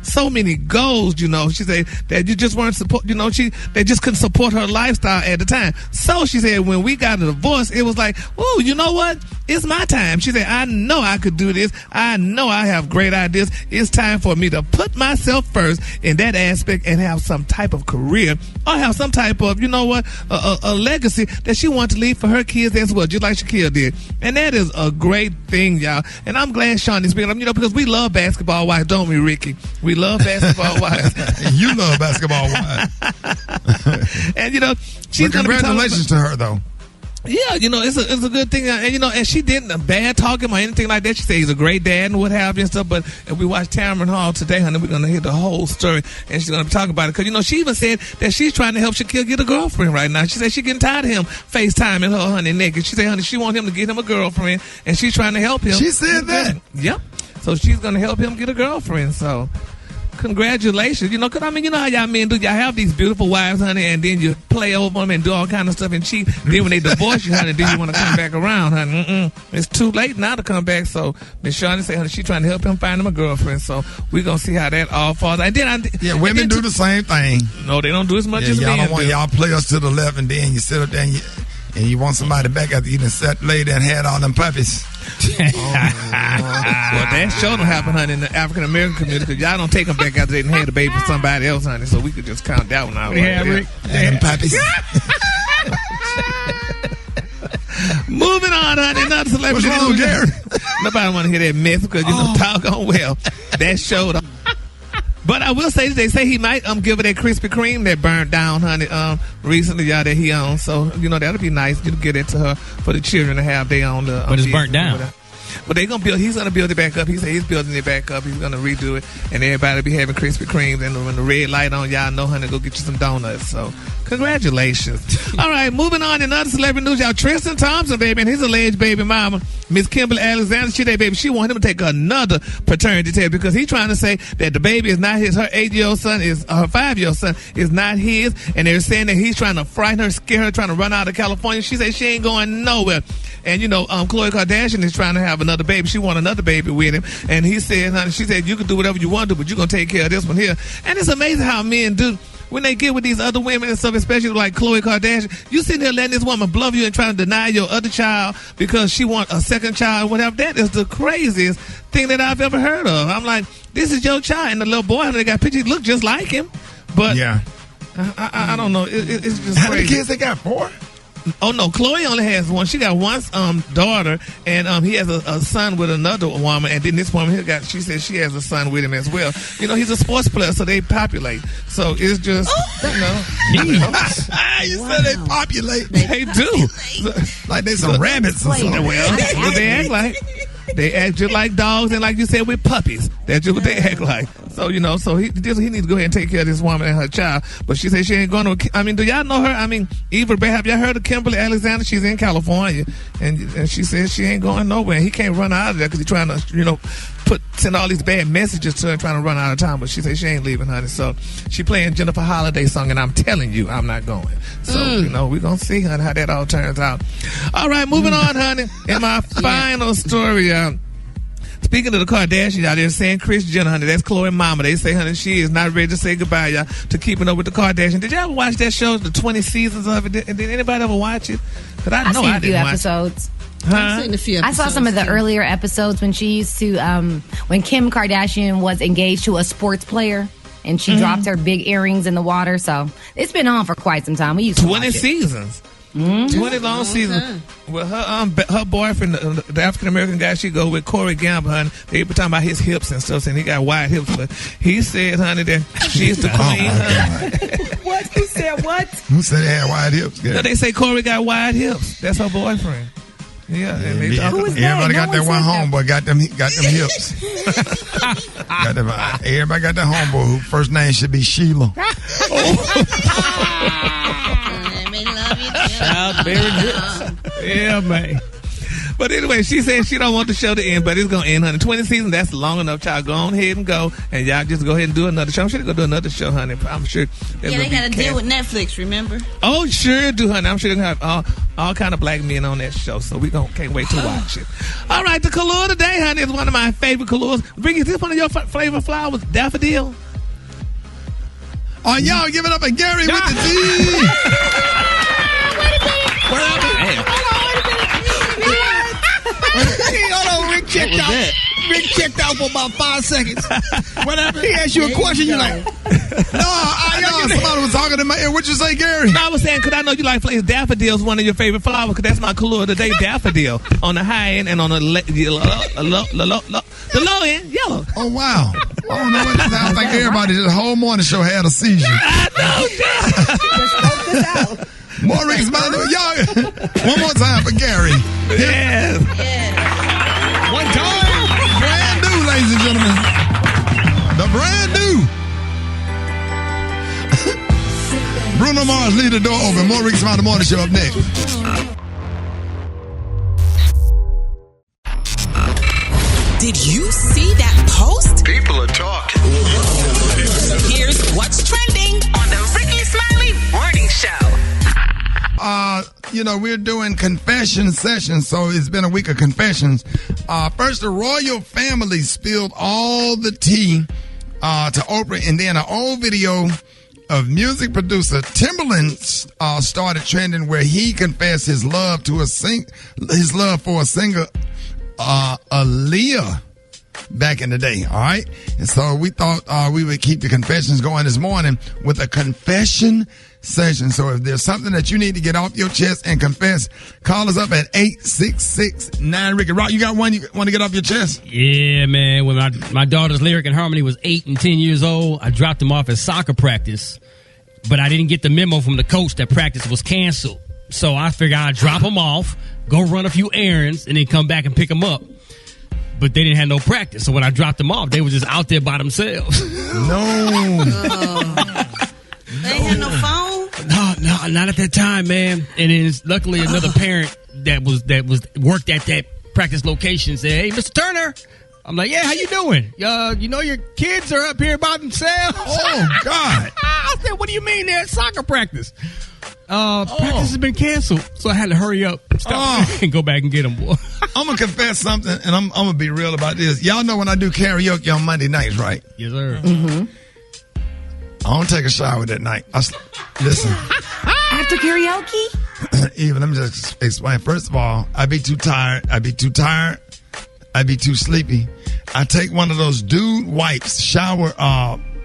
so many goals, She said that you just weren't support, they just couldn't support her lifestyle at the time. So she said when we got a divorce, it was like, oh, you know what? It's my time. She said, I know I could do this. I know I have great ideas. It's time for me to put myself first in that aspect and have some type of career or have some type of, a legacy that she wants to leave for her kids as well, just like Shaquille did. And that is a great thing, y'all. And I'm glad Shawnee's speaking up, because we love basketball wives, don't we, Ricky? We love basketball wives. You love basketball wives. And, she's going to be congratulations to her, though. Yeah, it's a good thing. And she didn't bad talk him or anything like that. She said he's a great dad and what have you and stuff. But if we watch Tamron Hall today, honey, we're going to hear the whole story. And she's going to talk about it. Because, she even said that she's trying to help Shaquille get a girlfriend right now. She said she's getting tired of him FaceTiming her, honey, naked. She said, honey, she wants him to get him a girlfriend. And she's trying to help him. She said that? Yep. So she's going to help him get a girlfriend. So congratulations. Because, how y'all men do. Y'all have these beautiful wives, honey, and then you play over them and do all kind of stuff and cheat. Then when they divorce you, honey, then you want to come back around, honey. It's too late now to come back. So Miss Shawnee said, honey, she's trying to help him find him a girlfriend. So we're going to see how that all falls. And then women do the same thing. No, they don't do as much as y'all men don't want y'all play us to the left and then you sit up there and you want somebody back after you done sat later and had all them puppies. Well, that sure don't happen, honey, in the African American community, because y'all don't take them back after they done had a baby for somebody else, honey. So we could just count that one out. Yeah, Rick. And them puppies. Moving on, honey. Another celebrity. What's wrong, Gary? Nobody want to hear that myth because talk on well. That showed up. But I will say, they say he might give her that Krispy Kreme that burned down, honey, recently, y'all, that he owns. So, that'll be nice. You get it to her for the children to have their own. But it's burnt down. But he's gonna build it back up. He said he's building it back up. He's gonna redo it, and everybody will be having Krispy Kremes. And when the red light on, y'all know, honey, go get you some donuts. So congratulations. All right, moving on in other celebrity news, y'all. Tristan Thompson, baby, and his alleged baby mama, Miss Kimberly Alexander, she want him to take another paternity test because he's trying to say that the baby is not his. Her 8-year-old son is her 5-year-old son is not his, and they're saying that he's trying to frighten her, scare her, trying to run out of California. She said she ain't going nowhere. And Khloe Kardashian is trying to have another baby. She want another baby with him, and he said, honey, she said you can do whatever you want to, but you're gonna take care of this one here. And it's amazing how men do. When they get with these other women and stuff, especially like Khloe Kardashian, you sitting there letting this woman bluff you and trying to deny your other child because she want a second child or whatever. That is the craziest thing that I've ever heard of. I'm like, this is your child. And the little boy, they got pictures, look just like him. But yeah, I don't know. It's just how crazy. many kids they got? 4? Oh no, Khloe only has one. She got one daughter, and he has a son with another woman. And then this woman here she said she has a son with him as well. He's a sports player, so they populate. So it's just you said they populate. They do, like they some rabbits or something. Well, they act just like dogs, and like you said, with puppies. That's just what they act like. So so he needs to go ahead and take care of this woman and her child. But she said she ain't going to. I mean, do y'all know her? I mean, Eva, have y'all heard of Kimberly Alexander? She's in California, and she says she ain't going nowhere. He can't run out of there because he's trying to, send all these bad messages to her, trying to run out of time. But she said she ain't leaving, honey. So she playing Jennifer Holliday song, and I'm telling you, I'm not going. So we're gonna see, honey, how that all turns out. All right, moving on, honey. In my final story, speaking of the Kardashians, y'all, they're saying Kris Jenner, honey, that's Khloe's mama. They say, honey, she is not ready to say goodbye, y'all, to Keeping Up with the Kardashians. Did y'all ever watch that show, the 20 seasons of it? Did anybody ever watch it? Because I know I didn't watch episodes. I've seen a few episodes. I saw some of the earlier episodes when she used to, when Kim Kardashian was engaged to a sports player. And she dropped her big earrings in the water. So it's been on for quite some time. We used to 20 watch seasons. 20 long seasons. Well, her boyfriend, the African American guy she go with, Corey Gamble, honey, they were talking about his hips and stuff, and he got wide hips. But he said, honey, that she's the queen. What? Who said what? Who said they had wide hips? No, they say Corey got wide hips. That's her boyfriend. Yeah, and they everybody got that one homeboy, got them hips. Everybody got that homeboy whose first name should be Sheila. Yeah, man. But anyway, she said she don't want the show to end, but it's going to end, honey. 20 seasons, that's long enough. Y'all go on ahead and go, and y'all just go ahead and do another show. I'm sure they're going to do another show, honey. I'm sure. Yeah, they got to deal with Netflix, remember? Oh, sure do, honey. I'm sure they're going to have all kind of black men on that show, so we can't wait to watch it. All right, the color today, honey, is one of my favorite colors. Rickey, is this one of your favorite flowers, daffodil? Oh, y'all give it up at Gary with the D. Hold on, Rick checked out. Rick checked out for about 5 seconds. Whatever. He asked you a question, you're like, somebody was talking in my ear. What'd you say, Gary? No, I was saying, because I know you like flowers. Daffodil is one of your favorite flowers, because that's my color today, daffodil. On the high end and on the low end, yellow. Oh, wow. I don't know what this sounds like. Everybody, the whole morning show had a seizure. I know, just focus out. More Rickey Smiley. Y'all, one more time for Gary. Yes. One time. Brand new, ladies and gentlemen. The brand new. Bruno Mars, leave the door open. More Rickey Smiley Morning Show up next. Did you see that post? People are talking. Here's what's trending on the Rickey Smiley Morning Show. We're doing confession sessions, so it's been a week of confessions. First, the royal family spilled all the tea to Oprah, and then an old video of music producer Timbaland started trending where he confessed his love for a singer, Aaliyah, back in the day. All right, and so we thought we would keep the confessions going this morning with a confession session. So if there's something that you need to get off your chest and confess, call us up at 866-9-RICKY. Rock, you got one you want to get off your chest? Yeah, man. When my daughter's lyric and harmony was 8 and 10 years old, I dropped them off at soccer practice, but I didn't get the memo from the coach that practice was canceled. So I figured I'd drop them off, go run a few errands, and then come back and pick them up. but they didn't have no practice. So when I dropped them off, they were just out there by themselves. No. They ain't had no phone? No, not at that time, man. And then luckily another parent that was worked at that practice location said, "Hey, Mr. Turner." I'm like, "Yeah, how you doing? You know your kids are up here by themselves." Oh, God. I said, "What do you mean they're at soccer practice?" Practice has been canceled, so I had to hurry up, stop, and go back and get them, boy. I'm going to confess something, and I'm going to be real about this. Y'all know when I do karaoke on Monday nights, right? Yes, sir. Mm-hmm. I don't take a shower that night. Listen. After karaoke? Even, let me just explain. First of all, I be too tired. I be too sleepy. I take one of those dude wipes, shower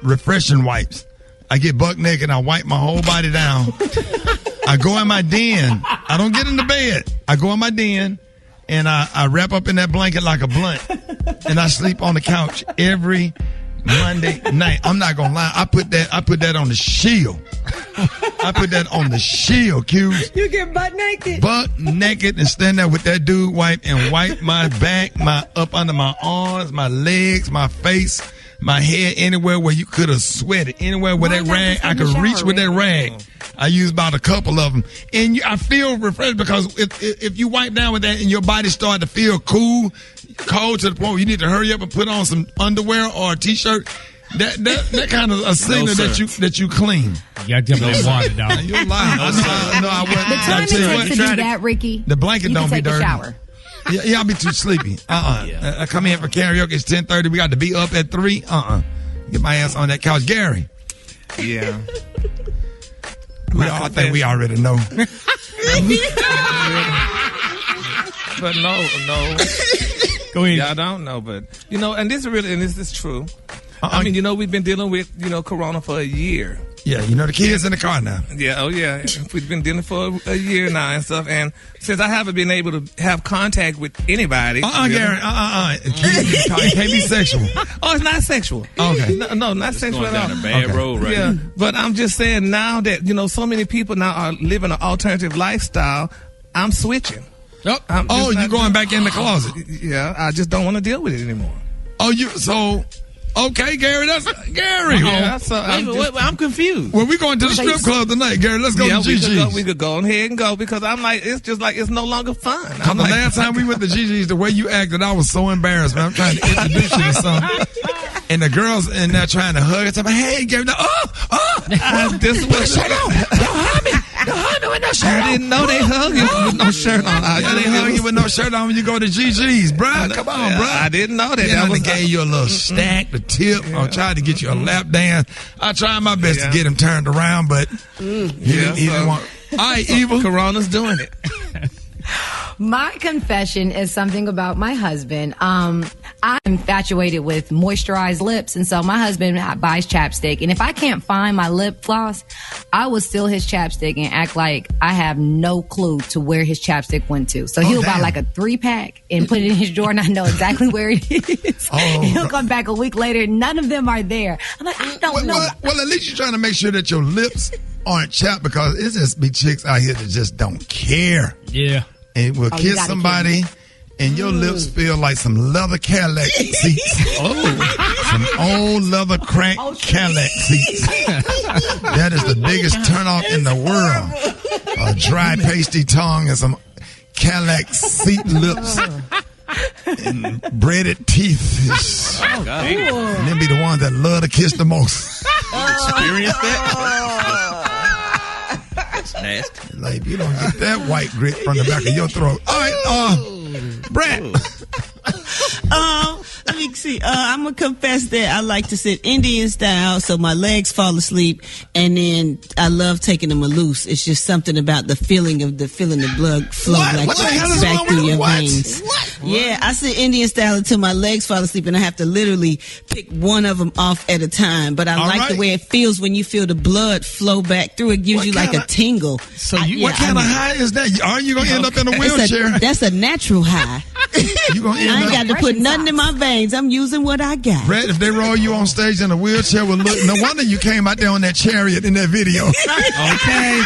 refreshing wipes. I get buck naked. I wipe my whole body down. I go in my den. I don't get in the bed. I go in my den, and I wrap up in that blanket like a blunt, and I sleep on the couch every Monday night. I'm not gonna lie. I put that on the shield. I put that on the shield, Q. You get butt naked. Butt naked and stand there with that dude wipe and wipe my back, my up under my arms, my legs, my face, my head, anywhere where you could have sweated, anywhere where that rag, I could reach with that rag. I use about a couple of them. And I feel refreshed because if you wipe down with that and your body start to feel cold to the point where you need to hurry up and put on some underwear or a t-shirt, that kind of a signal that you clean. You got to get that water down. You're lying. No, I wouldn't. The time it takes to do that, Ricky, the blanket don't be dirty. Shower. Yeah, I'll be too sleepy. I come in for karaoke. It's 10:30. We got to be up at 3. Get my ass on that couch, Gary. Yeah. I think we already know. But no. Go ahead. Y'all don't know, but and this is true. I mean, we've been dealing with Corona for a year. Yeah, the kids in the car now. Yeah, oh yeah. We've been dealing for a year now and stuff. And since I haven't been able to have contact with anybody. Gary, it can't be sexual. Oh, it's not sexual. Okay. No, not sexual at all. Going down a bad road right now. But I'm just saying now that, so many people now are living an alternative lifestyle, I'm switching. You're going back in the closet. Yeah, I just don't want to deal with it anymore. Okay, Gary, that's Gary. Yeah, so I'm confused. Well, we're going to the strip club tonight, Gary. Let's go to GG's. We could go ahead and go because I'm like, it's no longer fun. The last time we went to GG's, the way you acted, I was so embarrassed, man. I'm trying to introduce you to something. And the girls in there trying to hug us. I'm like, hey, Gary, this was shirt on. Don't hug me with no shirt on. I didn't know they hug you with no shirt on. They hug you with no shirt on when you go to GG's, bro. Come on, bro. I didn't know that. They gave you a little stack, the tip. I tried to get you a lap dance. I tried my best to get him turned around, but he didn't want. All right, Eva. Corona's doing it. My confession is something about my husband. I'm infatuated with moisturized lips, and so my husband buys chapstick. And if I can't find my lip gloss, I will steal his chapstick and act like I have no clue to where his chapstick went to. So he'll buy like a 3-pack and put it in his drawer, and I know exactly where it is. And he'll come back a week later, none of them are there. I'm like, I don't know. Well, at least you're trying to make sure that your lips aren't chapped, because it's just be chicks out here that just don't care. Yeah. And will kiss somebody, and your lips feel like some leather Cadillac seats. Some old leather crank Cadillac seats. That is the biggest turnoff in the world. A dry, pasty tongue and some Cadillac seat lips. And breaded teeth. Oh, God. And them be the ones that love to kiss the most. You experienced that? That's nasty. Like, you don't get that white grit from the back of your throat. All right, Brat. Let me see. I'm gonna confess that I like to sit Indian style, so my legs fall asleep, and then I love taking them loose. It's just something about the feeling of the blood flow back through your veins. What? Yeah, I sit Indian style until my legs fall asleep, and I have to literally pick one of them off at a time. But I like the way it feels when you feel the blood flow back through. It gives you like a tingle. So what kind of high is that? Are you gonna end up in a wheelchair? That's a natural high. I ain't got to put nothing in my veins. I'm using what I got. Brett, if they roll you on stage in a wheelchair, no wonder you came out there on that chariot in that video. Okay.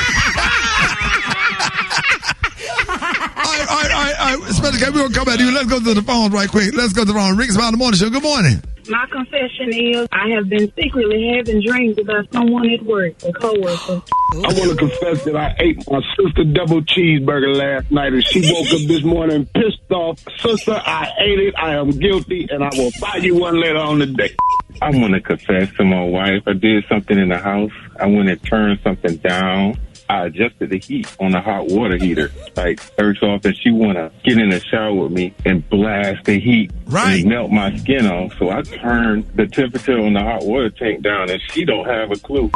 All right. Special K, we're going to come back to you. Let's go to the phone right quick. Let's go to the phone. Rickey Smiley, the morning show. Good morning. My confession is I have been secretly having dreams about someone at work, a coworker. I want to confess that I ate my sister double cheeseburger last night, and she woke up this morning pissed off. Sister, I ate it. I am guilty, and I will buy you one later on the day. I want to confess to my wife. I did something in the house. I went and turned something down. I adjusted the heat on the hot water heater, like first off, and she want to get in the shower with me and blast the heat and melt my skin off. So I turned the temperature on the hot water tank down, and she don't have a clue.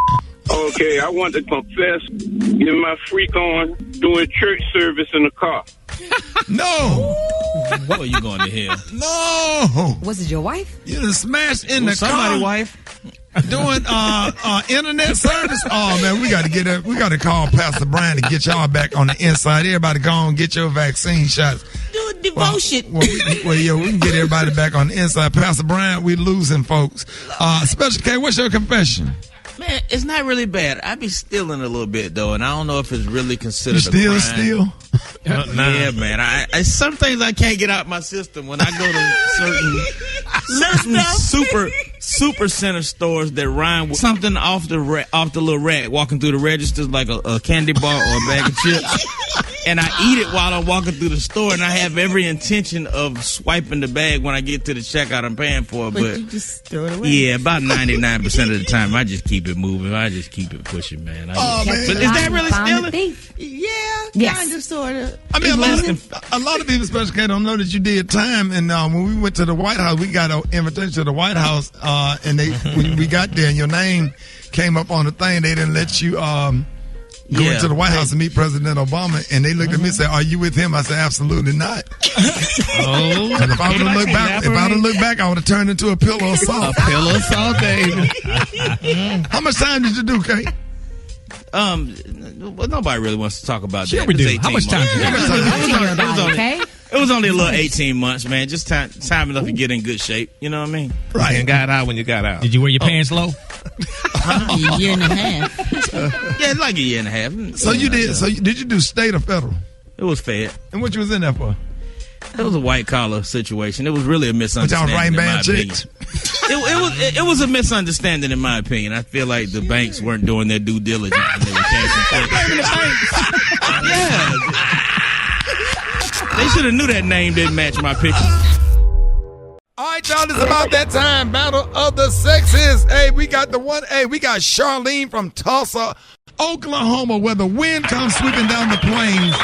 Okay, I want to confess, get my freak on doing church service in the car. No. What are you going to hell? No. Was it your wife? You done smashed in the car. Somebody's wife. Doing internet service. Oh man, we got to get it. We got to call Pastor Brian to get y'all back on the inside. Everybody go on, get your vaccine shots. Do a devotion. We can get everybody back on the inside. Pastor Brian, we losing folks. Special K, what's your confession? Man, it's not really bad. I be stealing a little bit though, and I don't know if it's really considered you a crime. Steal? Yeah, man. I some things I can't get out my system when I go to certain super center stores that rhyme with something off the little rack, walking through the registers like a candy bar or a bag of chips. And I eat it while I'm walking through the store, and I have every intention of swiping the bag when I get to the checkout I'm paying for. But you just throw it away. Yeah, about 99% of the time, I just keep it moving. I just keep it pushing, man. But is that really stealing? Yeah, kind of, sort of. I mean, a lot of people, Special K, don't know that you did time. And when we went to the White House, we got an invitation to the White House, and when we got there, and your name came up on the thing, they didn't let you go into the White House and meet President Obama, and they looked at me and said, "Are you with him?" I said, "Absolutely not." And if I would have looked back, I would have turned into a pillow of salt. A pillow of salt, baby. How much time did you do, Kate? Well, nobody really wants to talk about sure that. We do. How much time? It was only a little 18 months, man. Just time enough to get in good shape. You know what I mean? Right. And got out when you got out. Did you wear your pants low? A year and a half. Yeah, like a year and a half. So you did. So did you do state or federal? It was fed. And what you was in there for? It was a white collar situation. It was really a misunderstanding. But y'all writing bad chicks? It was a misunderstanding in my opinion. I feel like the banks weren't doing their due diligence when they were cashing checks. Yeah. They should have knew that name didn't match my picture. All right, y'all, it's about that time. Battle of the Sexes. Hey, we got we got Charlene from Tulsa, Oklahoma, where the wind comes sweeping down the plains.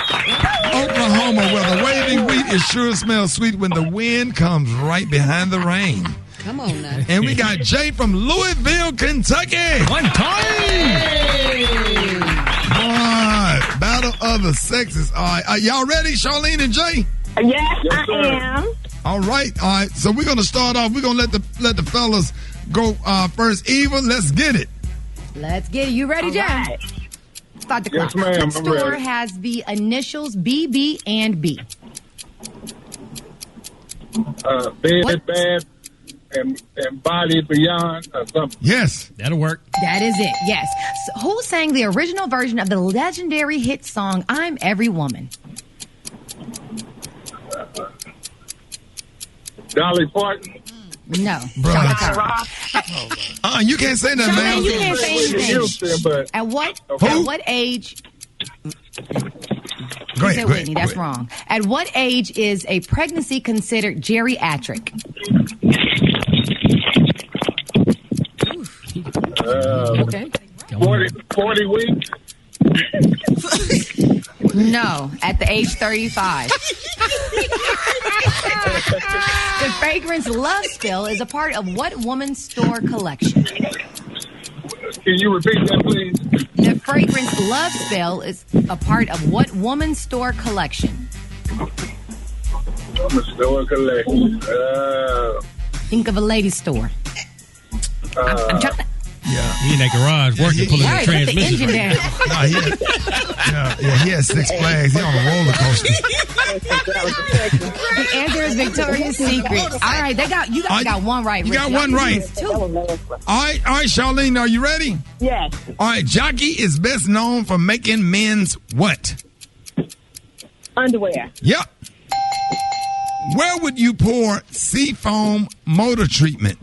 Oklahoma, where the waving wheat is sure smells sweet when the wind comes right behind the rain. Come on now. And we got Jay from Louisville, Kentucky. One time. Hey. All right, Battle of the Sexes. All right, are y'all ready, Charlene and Jay? Yes, I am. All right. So we're gonna start off. We're gonna let the fellas go first. Eva, let's get it. Let's get it. You ready, Jay? Right. Start the clock. Yes, ma'am. Which store has the initials BB and B? Bed, Bath, and Body Beyond or something. Yes. That'll work. That is it. Yes. So who sang the original version of the legendary hit song "I'm Every Woman"? Dolly Parton. No. You can't say that, man. You can't say anything. At what age? Go ahead, Whitney, that's wrong. At what age is a pregnancy considered geriatric? 40 weeks. No, at the age 35. The fragrance Love Spill is a part of what woman's store collection? Can you repeat that, please? The fragrance Love Spill is a part of what woman's store collection? Woman's store collection. Think of a ladies' store. I'm trying to... Yeah, he in that garage working, pulling the transmission. Put the engine down. He has Six Flags. He on a roller coaster. The answer is Victoria's Secret. All right, you guys got one right. You got one right. All right, Charlene, are you ready? Yes. All right, Jockey is best known for making men's what? Underwear. Yep. Where would you pour Seafoam motor treatment?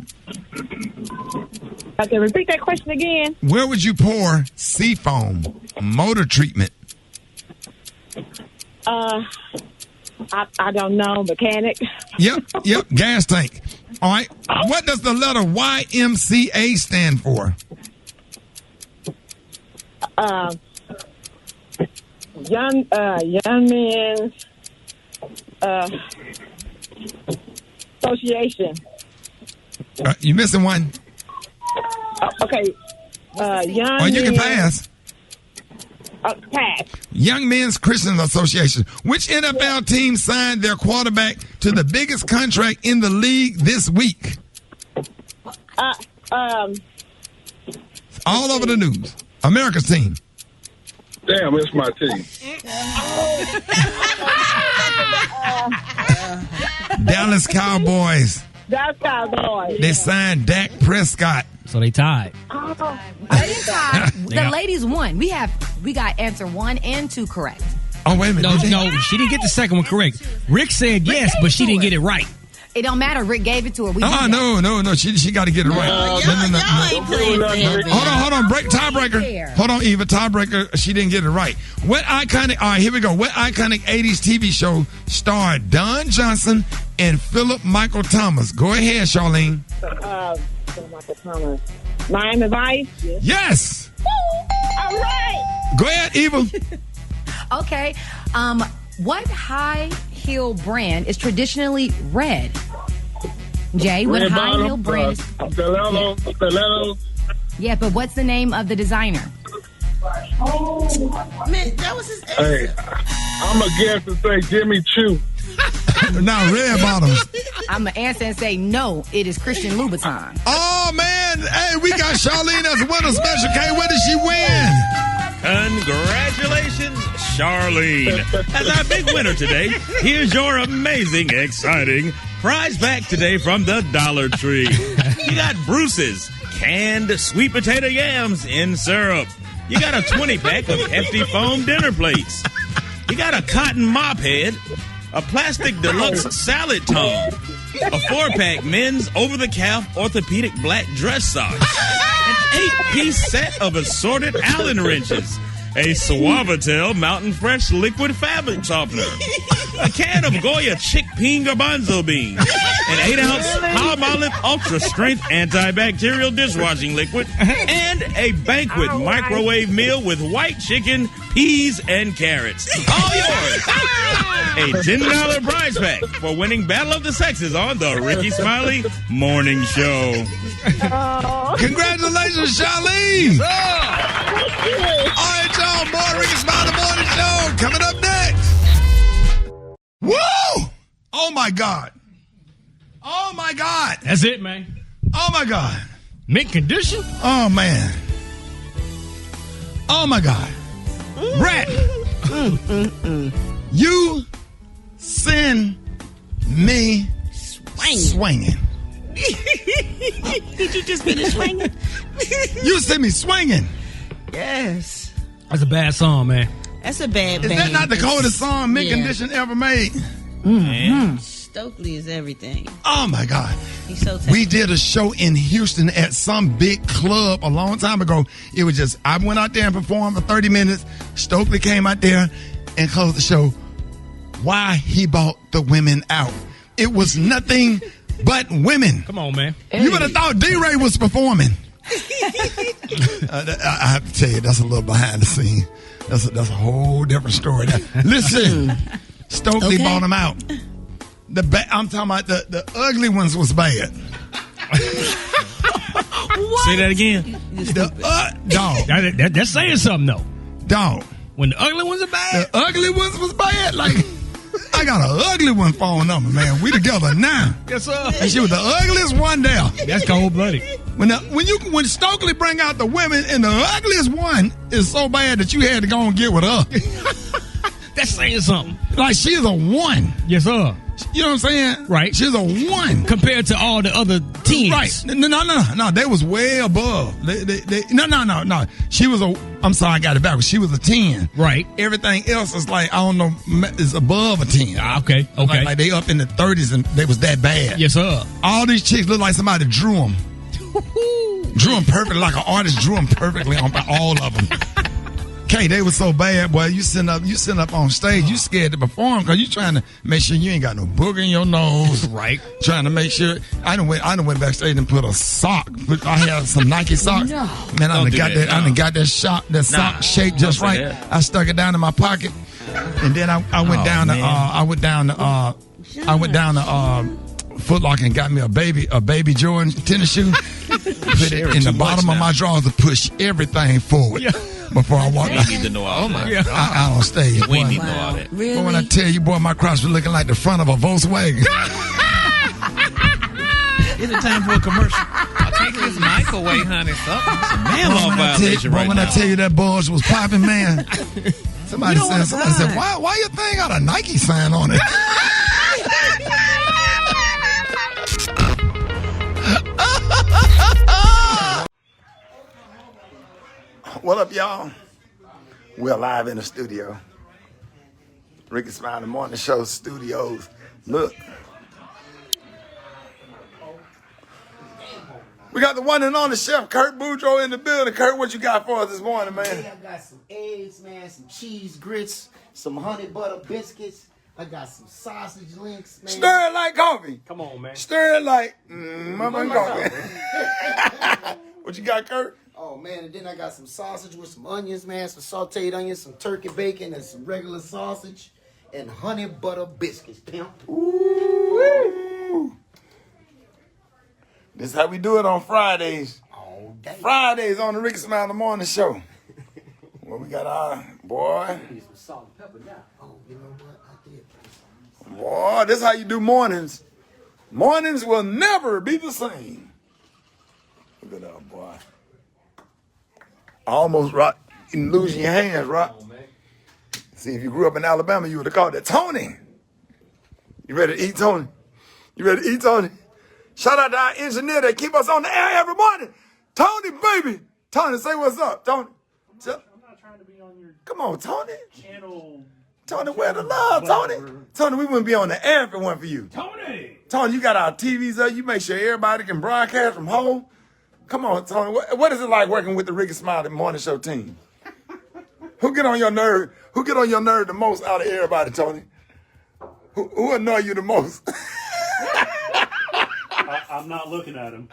Okay, repeat that question again. Where would you pour Seafoam motor treatment? I don't know. Mechanic. Yep. Gas tank. All right. What does the letter YMCA stand for? Young Men's Association. You missing one? Okay. You can pass. Pass. Young Men's Christian Association. Which NFL team signed their quarterback to the biggest contract in the league this week? All over the news. America's team. Damn, it's my team. Dallas Cowboys. Dallas Cowboys. They signed Dak Prescott. So they tied. The ladies won. We got answer 1 and 2 correct. Oh, wait a minute. No, she didn't get the second one correct. Rick said yes, but she didn't get it right. It don't matter. Rick gave it to her. No. She got to get it right. Hold on. Break tiebreaker. Hold on, Eva. Tiebreaker. She didn't get it right. What iconic? All right, here we go. What iconic '80s TV show starred Don Johnson and Philip Michael Thomas? Go ahead, Charlene. Philip Michael Thomas. Miami Vice. Yes. All right. Go ahead, Eva. Okay. What high heel brand is traditionally red? Jay, what Red high bottom, heel brand is... Stiletto. Yeah, but what's the name of the designer? Man, that was his answer. Hey, I'm a guess to say Jimmy Choo. Now, red bottoms. I'm going to answer and say no, it is Christian Louboutin. Oh, man. Hey, we got Charlene as winner special K. What did she win? Congratulations, Charlene. As our big winner today, here's your amazing, exciting prize pack today from the Dollar Tree. You got Bruce's canned sweet potato yams in syrup. You got a 20-pack of hefty foam dinner plates. You got a cotton mop head, a plastic deluxe salad tongue, a 4-pack men's over-the-calf orthopedic black dress socks, an 8-piece set of assorted Allen wrenches, a Suavitel Mountain Fresh liquid fabric softener, a can of Goya chickpea garbanzo beans, an 8-ounce Palmolive Ultra Strength antibacterial dishwashing liquid, and a banquet microwave meal with white chicken, peas, and carrots. All yours. A $10 prize pack for winning Battle of the Sexes on the Rickey Smiley Morning Show. Congratulations, Charlene. All right, y'all. More Rickey Smiley Morning Show coming up next. Woo! Oh, my God. Oh, my God. That's it, man. Oh, my God. Mint condition? Oh, man. Oh, my God. Brat. You send me swinging. Did you just finish swinging? You send me swinging. Yes. That's a bad song, man. That's a bad Is that not the coldest song Mint Condition ever made? Mm-hmm. Stokely is everything. Oh, my God. He's so talented. We did a show in Houston at some big club a long time ago. It was just, I went out there and performed for 30 minutes. Stokely came out there and closed the show. Why he bought the women out. It was nothing but women. Come on, man. You would have thought D-Ray was performing. I have to tell you, that's a little behind the scene. That's a whole different story. Listen, Stokely bought them out. I'm talking about the ugly ones was bad. Say that again. Dog. That's saying something, though. Dog. When the ugly ones are bad? The ugly ones was bad. Like, I got an ugly one phone number, man. We together now. Yes, sir. And she was the ugliest one there. That's cold-blooded. When Stokely bring out the women and the ugliest one is so bad that you had to go and get with her. That's saying something. Like, she's a 1. Yes, sir. You know what I'm saying? Right. She's a 1 compared to all the other teens. Right. No. They was way above. No. She was I'm sorry, I got it backwards. She was a 10. Right. Everything else is like, I don't know, is above a 10. Okay. Like they up in the 30s and they was that bad. Yes, sir. All these chicks look like somebody drew them. Drew them perfectly, like an artist drew them perfectly on all of them. Okay, they was so bad, boy. You sitting up on stage, you scared to perform because you trying to make sure you ain't got no booger in your nose. Right. Trying to make sure. I done went backstage and put a sock. I had some Nike socks. No. Man, I done got that sock shaped just right. I stuck it down in my pocket, and then I went down to Foot Locker and got me a baby Jordan tennis shoe. Put it in the bottom of my drawers to push everything forward. Yeah. Before I walk out. We need to know all that. Out on stage. We need to know all that. Really? But when I tell you, boy, my cross was looking like the front of a Volkswagen. Is it time for a commercial? I'll take this mic away, honey. Something. Man, law violation right when now. I tell you that buzz was popping, man. Somebody said, why your thing got a Nike sign on it? What up, y'all? We're live in the studio. Rickey Smiley Morning Show Studios. Look. We got the one and only Chef Kurt Boudreaux in the building. Kurt, what you got for us this morning, man? Hey, I got some eggs, man, some cheese grits, some honey butter biscuits. I got some sausage links, man. Stir it like coffee. Come on, man. Stir it like motherfucking coffee. What you got, Kurt? Oh, man, and then I got some sausage with some onions, man, some sauteed onions, some turkey bacon, and some regular sausage, and honey butter biscuits, pimp. Ooh. This is how we do it on Fridays. All day. Fridays on the Rickey Smiley Morning Show. Well, we got our boy. Need some salt and pepper now. Oh, you know what? I did. Boy, this is how you do mornings. Mornings will never be the same. Look at that, boy. Almost right. You losing your hands, right? See, if you grew up in Alabama, you would have called it Tony. You ready to eat, Tony? You ready to eat, Tony? Shout out to our engineer that keep us on the air every morning. Tony, baby. Tony, say what's up, Tony. I'm not trying to be on your Come on, Tony. Channel. Tony, where the love, Tony? Tony, we wouldn't be on the air if it weren't for you. Tony, you got our TVs up. You make sure everybody can broadcast from home. Come on, Tony. What is it like working with the Rickey Smiley Morning Show team? Who get on your nerve? Who get on your nerve the most out of everybody, Tony? Who annoy you the most? I'm not looking at him.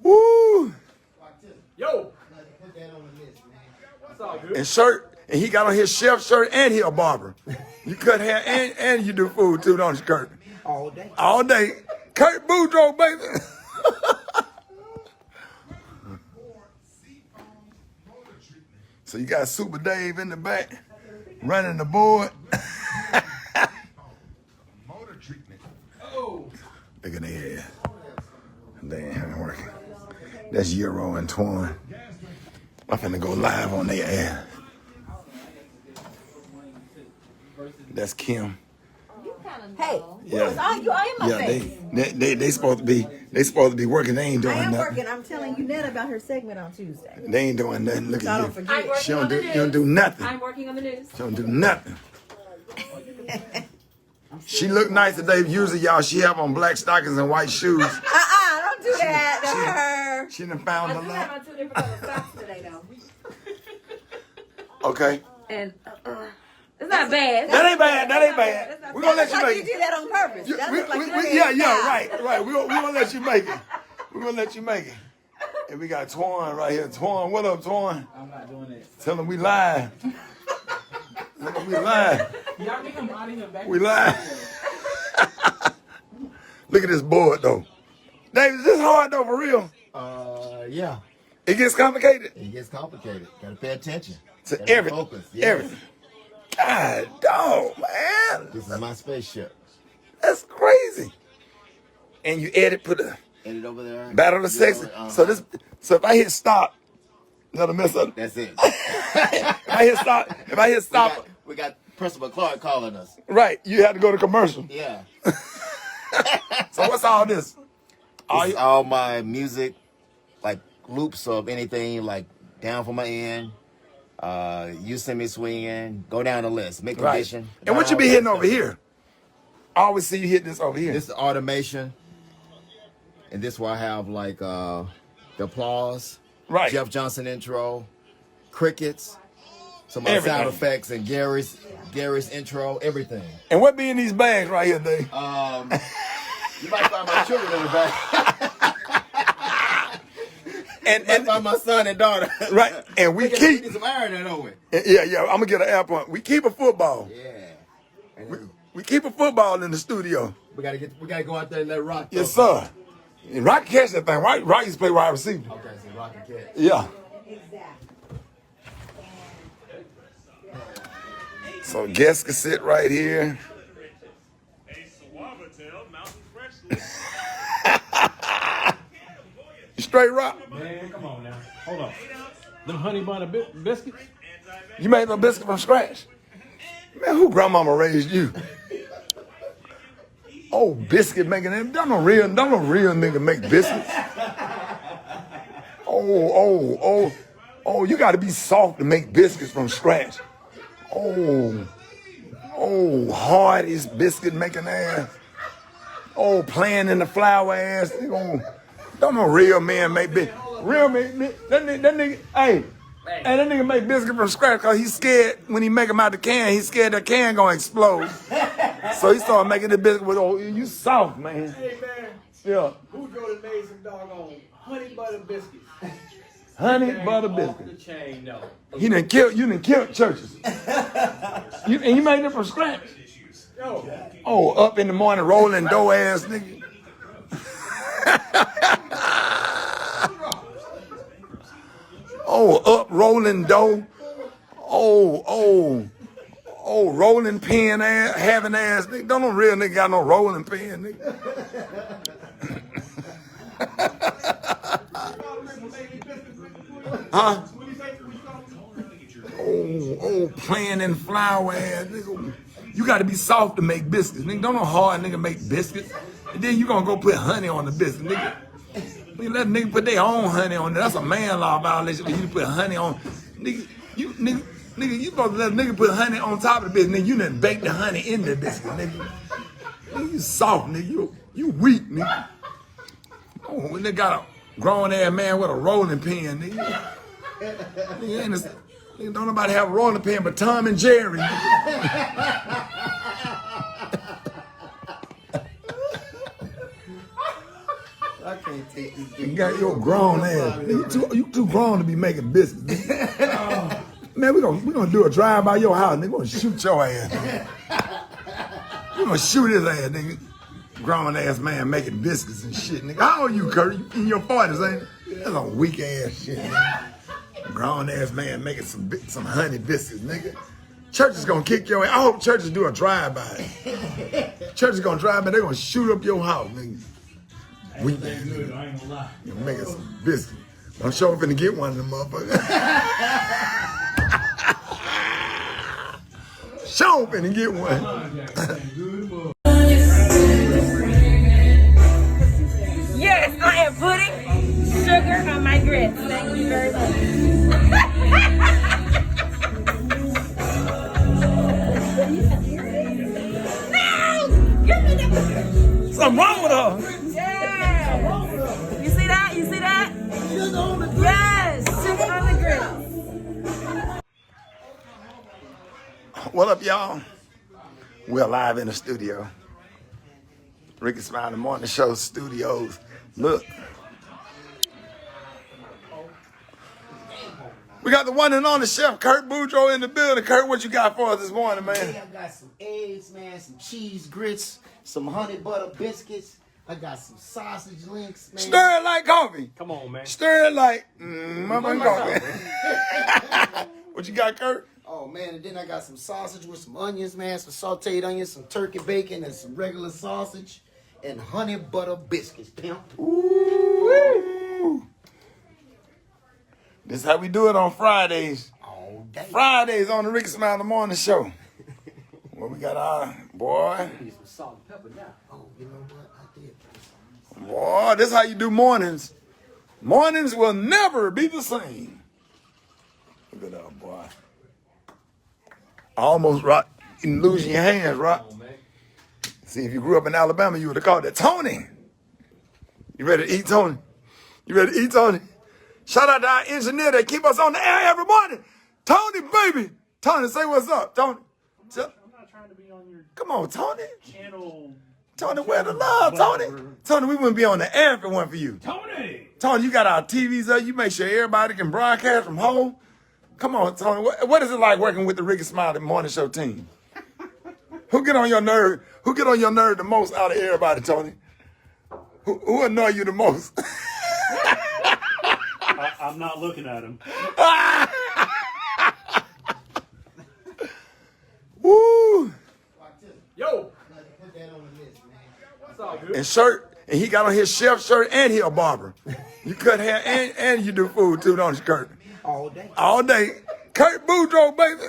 Woo! Yo! And he got on his chef shirt and he a barber. You cut hair and you do food too, don't you, Kurt? All day. All day. Kurt Boudreaux, baby. So you got Super Dave in the back running the board. Look at that. They ain't working. That's Euro and Twan. I'm finna go live on their ass. That's Kim. Hey, Yeah. you are in my face. They supposed to be working. They ain't doing I am nothing. working. I'm telling you net about her segment on Tuesday. They ain't doing nothing. Look So I at don't you. forget. She don't do nothing. I'm working on the news. She don't do nothing. She look nice today. Usually, y'all, she have on black stockings and white shoes. Don't do that to her. She done found I her do love. have on 2 different color socks today, though. Okay. And it's not bad. That ain't bad. That ain't bad. We're gonna let you Like make you it. did that on purpose. That looks like your Yeah, head. right. We're gonna let you make it. We're gonna let you make it. And we got Twan right here. Twan, what up, Twan? I'm not doing that. Tell him we live. Tell him we live. Y'all think I'm out of here back? We live. Look at this board, though. Dave, is this hard, though, for real? Yeah. It gets complicated? It gets complicated. Gotta pay attention. To Gotta everything. focus. Yeah. Everything. God, dog, man. This is my spaceship. That's crazy. And you put a Edit over there. battle of the sexes. So if I hit stop, that'll mess up. That's it. If I hit stop, We got Principal Clark calling us. Right. You had to go to commercial. Yeah. So what's all this? All my music, like loops of anything, like Down for My End, You Send Me Swingin', go down the list, Make Condition. And what you be hitting over here? I always see you hitting this over here. This is automation. And this where I have like the applause, Jeff Johnson intro, crickets, some of my sound effects, and Gary's intro, everything. And what be in these bags right here, Dave? You might find my children in the bag. and find my son and daughter. Right. And we keep some iron in, don't we? Yeah. I'm gonna get an air point. We keep a football. Yeah. We keep a football in the studio. We gotta go out there and let it rock. Yes, sir. And Rock can catch that thing. Rock used to play wide receiver. Okay, so Rock can catch. Yeah. So guests can sit right here. You straight rock? Man, come on now. Hold on. Them honey butter biscuits? You made no biscuit from scratch? Man, who grandmama raised you? Oh, biscuit making them. Don't no real nigga make biscuits. Oh, you gotta be soft to make biscuits from scratch. Oh, hardest biscuit making ass. Oh, playing in the flour ass. Don't no real man make biscuits. Real man, that nigga, hey, that nigga make biscuits from scratch because he's scared when he make them out the can, he's scared the can gonna explode. So he started making the biscuit with, you soft, man. Hey, man. Yeah. Boudreaux made some doggone honey butter biscuits. Honey butter biscuits. The chain, though. You done killed churches. And you made them from scratch. Oh, up in the morning rolling dough ass nigga. Up rolling dough. Rolling pin ass, having ass nigga. Don't no real nigga got no rolling pin, nigga. Huh? Playing in flour ass nigga. You gotta be soft to make biscuits, nigga. Don't no hard nigga make biscuits. And then you gonna go put honey on the biscuit, nigga. You let a nigga put their own honey on it. That's a man law violation for you to put honey on. Nigga, you supposed to let a nigga put honey on top of the biscuit. Nigga, you done bake the honey in the biscuit, nigga. Nigga, you soft, nigga. You weak, nigga. When they got a grown ass man with a rolling pin, nigga. Nigga, don't nobody have a rolling pin but Tom and Jerry, nigga. I can't take this. You got your grown ass. You too grown to be making biscuits. Man, we gonna do a drive by your house. Nigga, gonna shoot your ass. We gonna shoot his ass, nigga. Grown ass man making biscuits and shit, nigga. How old are you, Kurt? You in your 40s, ain't you? That's a weak ass shit, nigga. Grown ass man making some honey biscuits, nigga. Church is gonna kick your ass. I hope churches do a drive by. Church is gonna drive by. They're gonna shoot up your house, nigga. We good, I ain't gonna lie. You're making some biscuits. I'm sure I'm finna get one of them motherfuckers. Sure I'm finna get one. Yes, I am putting sugar on my grits. Thank you very much. No! Give me the... Something wrong with her. You see that? You see that? Yes, sugar on the grill. What up, y'all? We're live in the studio. Rickey Smiley Morning Show Studios. Look. We got the one and only chef, Kurt Boudreaux, in the building. Kurt, what you got for us this morning, man? Hey, I got some eggs, man, some cheese grits, some honey butter biscuits. I got some sausage links, man. Stir it like coffee. Come on, man. Stir it like motherfucking coffee. What you got, Kurt? Oh, man, and then I got some sausage with some onions, man, some sauteed onions, some turkey bacon, and some regular sausage, and honey butter biscuits, pimp. Ooh. This is how we do it on Fridays. All day. Fridays on the Rickey Smiley Morning Show. got our boy. Need some salt and pepper now. Oh, you know what? I did. Boy, this is how you do mornings. Mornings will never be the same. Look at that, boy. Almost right. You losing your hands, right? See, if you grew up in Alabama, you would have called it Tony. You ready to eat, Tony? You ready to eat, Tony? Shout out to our engineer that keep us on the air every morning. Tony, baby. Tony, say what's up, Tony. I'm not trying to be on your Come on, Tony. channel. Tony, where the love, Tony? Tony, we wouldn't be on the air if it weren't for you. Tony! Tony, you got our TVs up. You make sure everybody can broadcast from home. Come on, Tony. What is it like working with the Rickey Smiley morning show team? Who get on your nerve? Who get on your nerve the most out of everybody, Tony? Who annoy you the most? I'm not looking at him. Woo! Yo! And shirt, and he got on his chef shirt, and he a barber. You cut hair and you do food too, don't you, Kurt? All day. All day. Kurt Boudreaux, baby.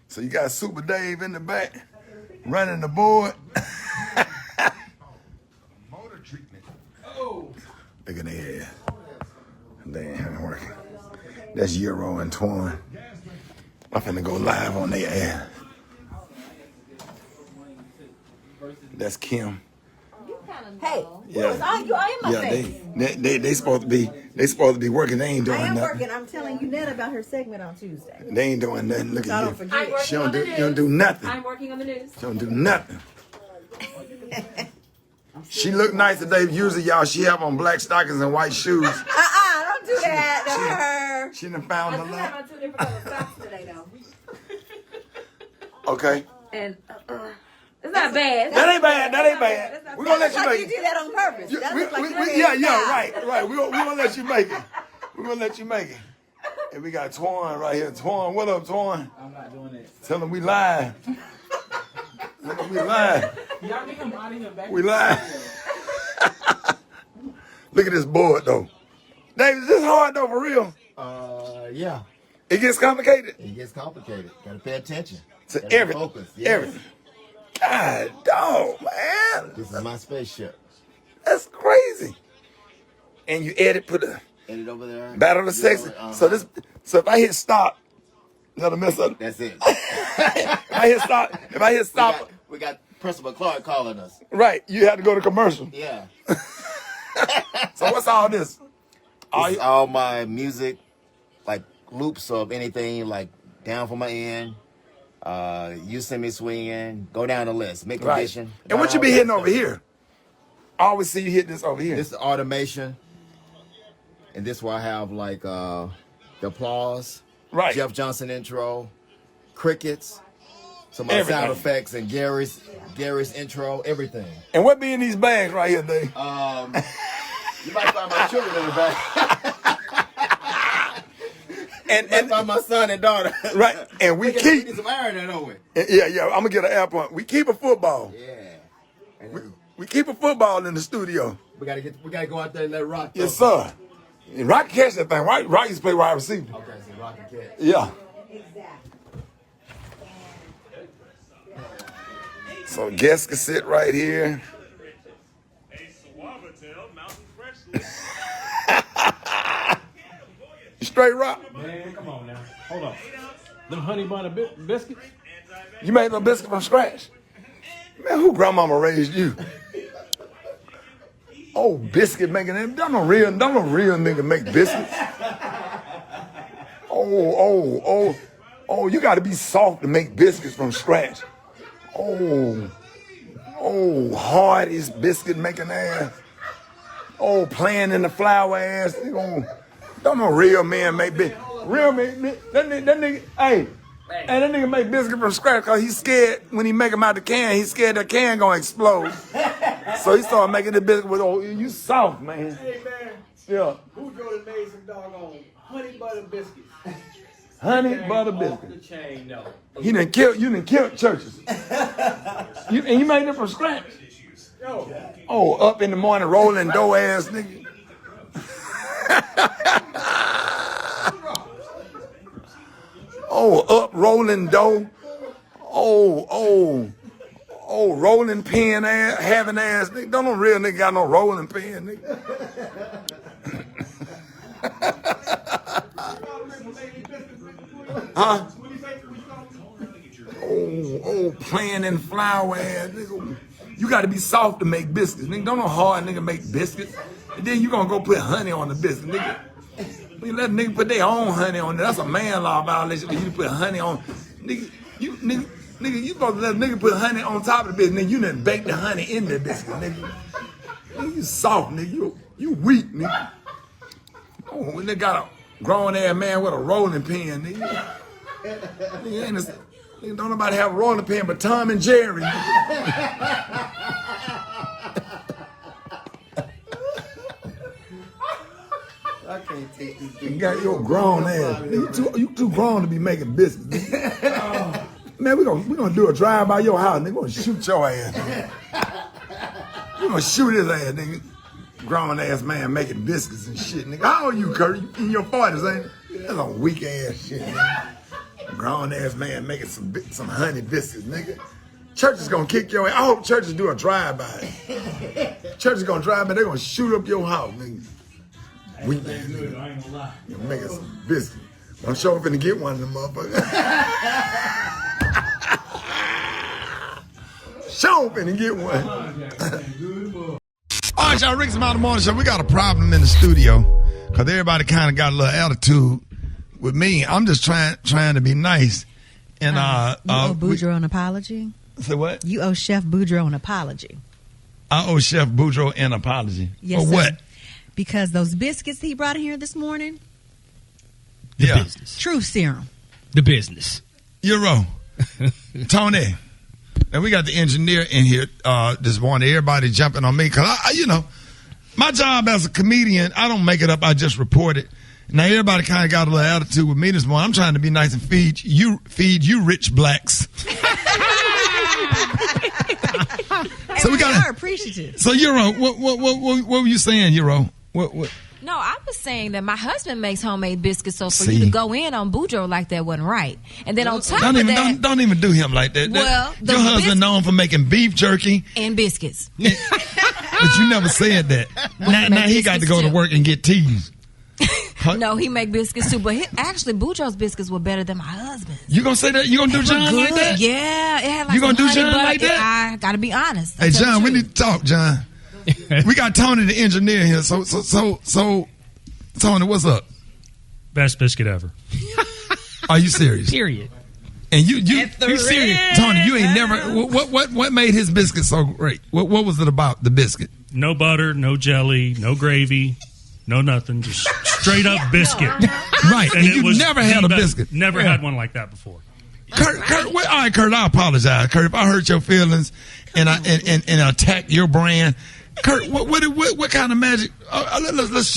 So you got Super Dave in the back, running the board. Motor treatment. Oh. Look at that. They ain't working. That's Euro and Twan. I'm finna go live on their ass. That's Kim. Hey, Yeah, I am my face. they supposed to be working. They ain't doing I am nothing. working. I'm telling you net about her segment on Tuesday. They ain't doing nothing. Look So at I you. don't forget. She don't do nothing. I'm working on the news. She don't do nothing. She look nice today. Usually, y'all, she have on black stockings and white shoes. Don't do that to her. She done found I the do love. have on 2 different color socks today, though. Okay. And it's not bad. That ain't bad. That ain't bad. We're gonna let you like make you it. did that on purpose. That looks like Right. We're gonna let you make it. We're gonna let you make it. And we got Twan right here. Twan, what up, Twan? I'm not doing it. Tell him we live. Tell him we live. Y'all think I'm hiding him back? We live. Look at this board though. Dave, is this hard though for real? Yeah. It gets complicated. It gets complicated. Gotta pay attention. To Gotta everything. focus. Yeah. Everything. God, dog, man. This is my spaceship. That's crazy. And you put a Edit over there. battle of the sexes. So if I hit stop, that'll mess up. That's it. If I hit stop, We got Principal Clark calling us. right, you have to go to commercial. Yeah. So what's all this? All my music, like loops of anything, like Down for My End, You Send Me Swingin', go down the list, Make Right. Condition. And what you be hitting over here? I always see you hit this over here. This is automation. And this where I have like the applause, Right. Jeff Johnson intro, crickets, some of my Everything. sound effects, and Gary's intro, everything. And what be in these bags right here, Dave? You might find my children in the back. and find my son and daughter. Right. And we We keep. need some iron there, don't we? Yeah. I'm gonna get an air point. We keep a football. Yeah. We keep a football in the studio. We gotta go out there and let Rock. Yes, sir. And Rock can catch that thing. Rock used to play wide receiver. Okay, so Rock and catch. Yeah. So guests can sit right here. You straight rock? Man, come on now. Hold on. Them honey butter biscuits? You made no biscuit from scratch? Man, who grandmama raised you? Oh, biscuit making them. Don't no real nigga make biscuits. Oh, you gotta be soft to make biscuits from scratch. Oh, hard is biscuit making ass. Oh, playing in the flour ass. Don't no real man make biscuits. Real man, that nigga, hey, that nigga make biscuit from scratch because he's scared when he make them out the can, he's scared the can gonna explode. So he started making the biscuit with, you soft, man. Hey, man. Yeah. Boudreaux made some doggone honey butter biscuits. Honey butter biscuit. Off the chain, though. You done killed churches. And you made them from scratch. Yo. Oh, up in the morning, rolling dough ass nigga. rolling dough. Rolling pin ass, having ass nigga. Don't no real nigga got no rolling pin, nigga. Huh? Playing in flour ass nigga. You gotta be soft to make biscuits, nigga. Don't no hard nigga make biscuits. And then you gonna go put honey on the biscuit, nigga. You let a nigga put their own honey on it. That's a man law violation. You put honey on, nigga. You supposed to let a nigga put honey on top of the biscuit. Nigga, you done bake the honey in the biscuit, nigga. Nigga, you soft, nigga. You weak, nigga. Oh, when they got a grown ass man with a rolling pin, nigga. Nigga, don't nobody have a rolling pin but Tom and Jerry. I can't take this. You got your grown ass. You too grown to be making biscuits. Man, we gonna do a drive by your house. Nigga, gonna shoot your ass. Nigga. We gonna shoot his ass, nigga. Grown ass man making biscuits and shit, nigga. How old are you, Kurt? You in your 40s, ain't you? That's a weak ass shit, nigga. Grown ass man making some honey biscuits, nigga. Church is gonna kick your ass. I hope churches do a drive by. Church is gonna drive by. They're gonna shoot up your house, nigga. Weak ass nigga. I ain't gonna lie. You're making some biscuits. I'm sure I'm finna get one of them motherfuckers. Sure finna get one. All right, y'all, Rickey Smiley Morning Show. We got a problem in the studio because everybody kind of got a little attitude with me. I'm just trying to be nice. And you owe Boudreaux an apology. Say what? You owe Chef Boudreaux an apology. I owe Chef Boudreaux an apology. Yes, for sir. what? Because those biscuits he brought in here this morning. The business. Truth serum. The business. Euro. Tony. And we got the engineer in here this morning. Everybody jumping on me because my job as a comedian, I don't make it up. I just report it. Now everybody kind of got a little attitude with me this morning. I'm trying to be nice and feed you rich blacks. So we are appreciative. So Euro, what were you saying, Euro? What? No, I was saying that my husband makes homemade biscuits, so for you to go in on Boudreaux like that wasn't right. And then on top of that, don't even do him like that. Well, your husband known for making beef jerky and biscuits, but you never said that. Now he got to go to work and get teased. No, he make biscuits too, but actually Boudreaux's biscuits were better than my husband's. You gonna say that? You gonna do John like that? Yeah, it had like you gonna do John butter. like that? I gotta be honest. Hey John, we need to talk, John. We got Tony the engineer here. So Tony, what's up? Best biscuit ever. Are you serious? Period. And you serious? Tony, you ain't never. What made his biscuit so great? What was it about the biscuit? No butter, no jelly, no gravy, no nothing. Just straight up biscuit. Right. And you never had a biscuit. Never had one like that before. Kurt, all right, Kurt, I apologize, Kurt, if I hurt your feelings and I attack your brand. Kurt, what kind of magic? Let's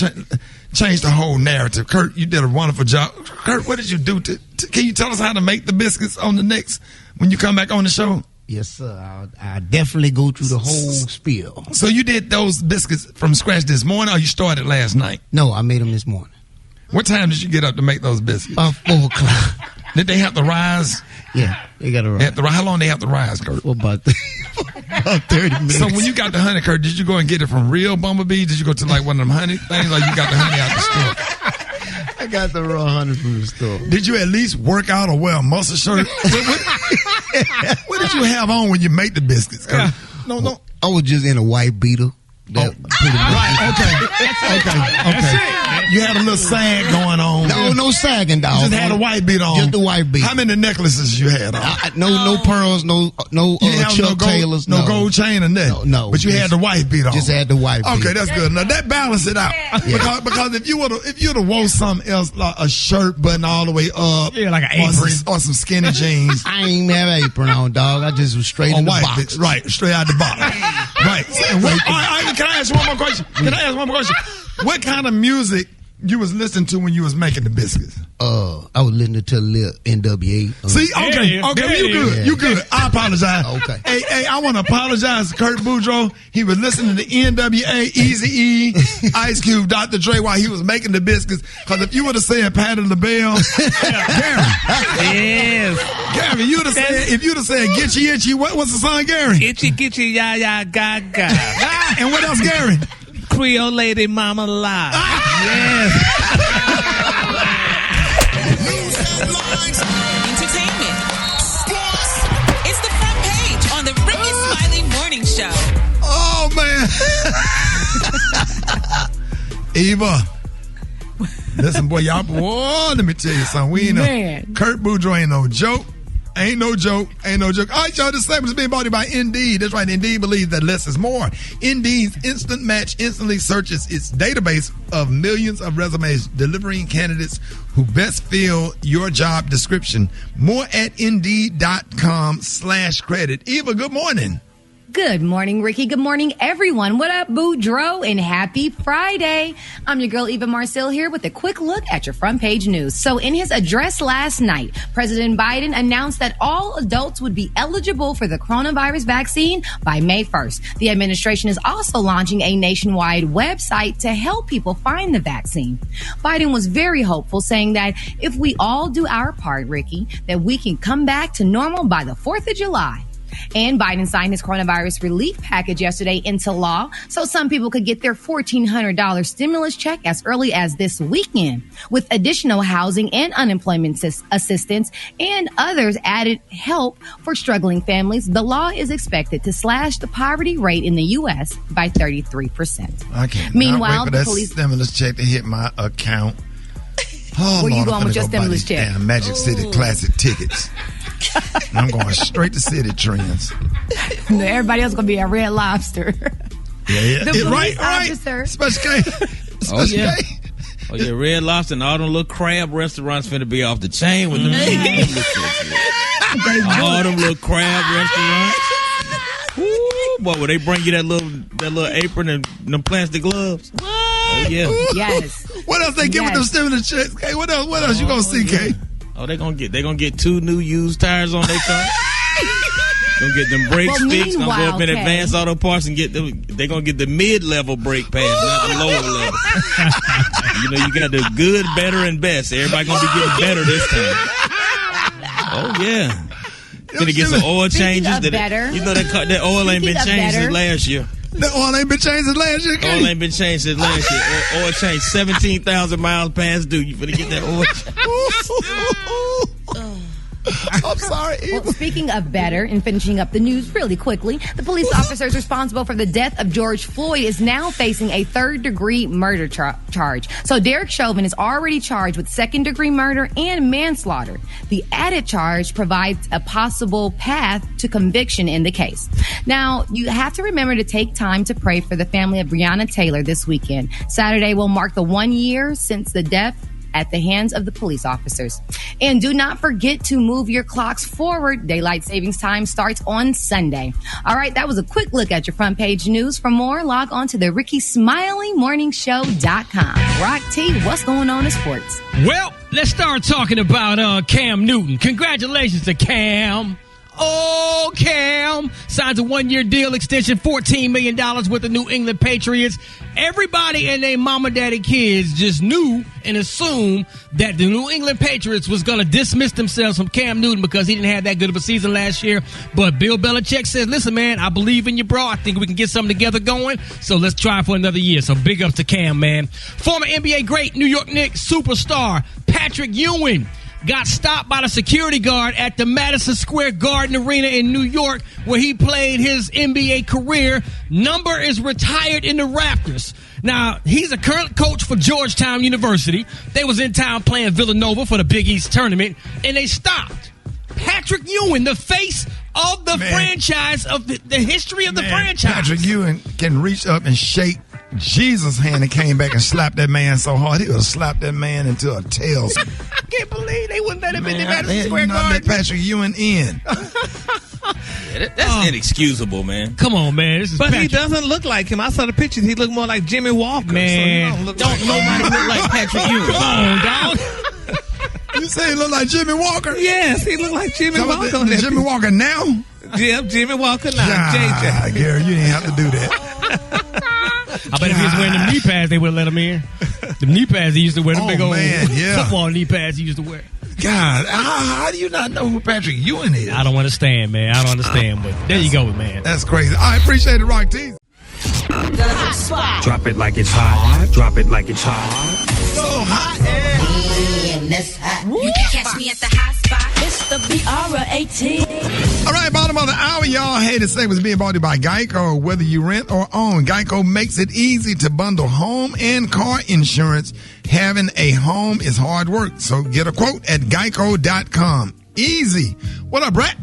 change the whole narrative. Kurt, you did a wonderful job. Kurt, what did you do? Can you tell us how to make the biscuits on the next when you come back on the show? Yes, sir. I definitely go through the whole spiel. So you did those biscuits from scratch this morning, or you started last night? No, I made them this morning. What time did you get up to make those biscuits? 4 o'clock. Did they have to rise? Yeah, they got to rise. How long they have to rise, Kurt? Well, about 30 minutes. So when you got the honey, Kurt, did you go and get it from real bumblebee? Did you go to like one of them honey things, or you got the honey out the store? I got the raw honey from the store. Did you at least work out or wear a muscle shirt? What did you have on when you made the biscuits, Kurt? No. I was just in a white beater. Right, okay. You had a little sag going on. No sagging, dog. You just had a white beat on. Just the white beat. How many necklaces you had on? No pearls, no Chuck Taylors. No gold chain or nothing. No. But you had the white beat on. Just had the white beat. Okay, that's good. Now that balanced it out. Yeah. Because if you'd have wore something else, like a shirt button all the way up, like an apron or some skinny jeans. I ain't even have an apron on, dog. I just was straight in the box. Right, straight out the box. Right. Can I ask one more question? What kind of music you was listening to when you was making the biscuits? I was listening to the NWA. See, okay, you good. Yeah. You good. I apologize. Okay. Hey, I want to apologize to Kurt Boudreaux. He was listening to NWA, Eazy-E, Ice Cube, Dr. Dre while he was making the biscuits. Because if you would have said Patti LaBelle, Gary. Yes. Gary, if you'd have said Gitchy Itchy, what's the song, Gary? Itchy Gitchy Ya Ya Gaga. And what else, Gary? Creole Lady Mama La. Yes. Entertainment. Sports. It's the front page on the Rickey Smiley Morning Show. Oh, man. Eva. Listen, boy, let me tell you something. We ain't Kurt Boudreaux ain't no joke. Ain't no joke. All right, y'all, this segment is being brought to you by Indeed. That's right, Indeed believes that less is more. Indeed's Instant Match instantly searches its database of millions of resumes, delivering candidates who best fill your job description. More at Indeed.com/credit. Eva, good morning. Good morning, Ricky. Good morning, everyone. What up, Boudreaux? And happy Friday. I'm your girl, Eva Marcille, here with a quick look at your front page news. So in his address last night, President Biden announced that all adults would be eligible for the coronavirus vaccine by May 1st. The administration is also launching a nationwide website to help people find the vaccine. Biden was very hopeful, saying that if we all do our part, Ricky, that we can come back to normal by the 4th of July. And Biden signed his coronavirus relief package yesterday into law so some people could get their $1,400 stimulus check as early as this weekend, with additional housing and unemployment assistance and others added help for struggling families. The law is expected to slash the poverty rate in the U.S. by 33%. I can't Meanwhile, wait for the that police stimulus check to hit my account. Oh, where Lord, you going with your buy stimulus these check? Damn Magic City Classic tickets. And I'm going straight to City Trends. Everybody else going to be at Red Lobster. Yeah. The police officer. Special K. Oh, yeah. Oh, yeah, Red Lobster and all them little crab restaurants finna be off the chain with them. All them little crab restaurants. Ooh, boy, will they bring you that little apron and them plastic gloves? What? Oh, yeah. Yes. What else they giving them stimulus checks? K, what else you gonna see, K? Oh, they gonna get 2 new used tires on their car. Gonna get them brakes fixed. Gonna go up in Advanced Auto Parts and get them. They gonna get the mid-level brake pads, not the lower level. You know, you got the good, better, and best. Everybody gonna be getting better this time. Oh yeah. Gonna get some oil changes. You know that oil ain't been changed since last year. The oil ain't been changed since last year. Oil ain't been changed since last year. Oil changed 17,000 miles past due. You finna get that oil. I'm sorry. Well, speaking of better and finishing up the news really quickly, the police officers responsible for the death of George Floyd is now facing a third-degree murder charge. So Derek Chauvin is already charged with second-degree murder and manslaughter. The added charge provides a possible path to conviction in the case. Now, you have to remember to take time to pray for the family of Breonna Taylor this weekend. Saturday will mark the 1 year since the death at the hands of the police officers. And do not forget to move your clocks forward. Daylight savings time starts on Sunday. All right, that was a quick look at your front page news. For more, log on to the RickeySmileyMorningShow.com. Rock T, what's going on in sports? Well, let's start talking about Cam Newton. Congratulations to Cam. Oh, Cam signs a 1-year deal extension, $14 million with the New England Patriots. Everybody and their mama, daddy, kids just knew and assumed that the New England Patriots was going to dismiss themselves from Cam Newton because he didn't have that good of a season last year. But Bill Belichick said, listen, man, I believe in you, bro. I think we can get something together going. So let's try for another year. So big ups to Cam, man. Former NBA great New York Knicks superstar Patrick Ewing got stopped by the security guard at the Madison Square Garden Arena in New York, where he played his NBA career. Number is retired in the Raptors. Now, he's a current coach for Georgetown University. They was in town playing Villanova for the Big East tournament, and they stopped Patrick Ewing, the face of the franchise, of the history of the franchise. Patrick Ewing can reach up and shake Jesus' hand and came back and slapped that man so hard, he would have slapped that man into a tailspin. I can't believe they wouldn't let him in the Madison Square Garden. Let Patrick Ewing in. That's inexcusable, man. Come on, man. This is But Patrick. he doesn't look like him. I saw the pictures. He looked more like Jimmy Walker. Man, so he don't don't nobody look like Patrick Ewing. Come on, dog. You say he look like Jimmy Walker? Yes, he looked like Jimmy Walker. Jimmy Walker now? Yep, Jimmy Walker now. JJ. Gary, you didn't have to do that. I bet if he was wearing them knee pads, they would have let him in. The knee pads he used to wear, the big old football knee pads he used to wear. God, how do you not know who Patrick Ewing is? I don't understand, man. I don't understand, but there you go, man. That's crazy. I appreciate it, Rock T. Drop it like it's hot. Drop it like it's hot. So hot. And that's hot. You can catch me at the hot spot. It's the BR18. All right, bottom of the hour, y'all. Hey, this segment is being brought to you by Geico. Whether you rent or own, Geico makes it easy to bundle home and car insurance. Having a home is hard work, so get a quote at geico.com. Easy. What up, Brat?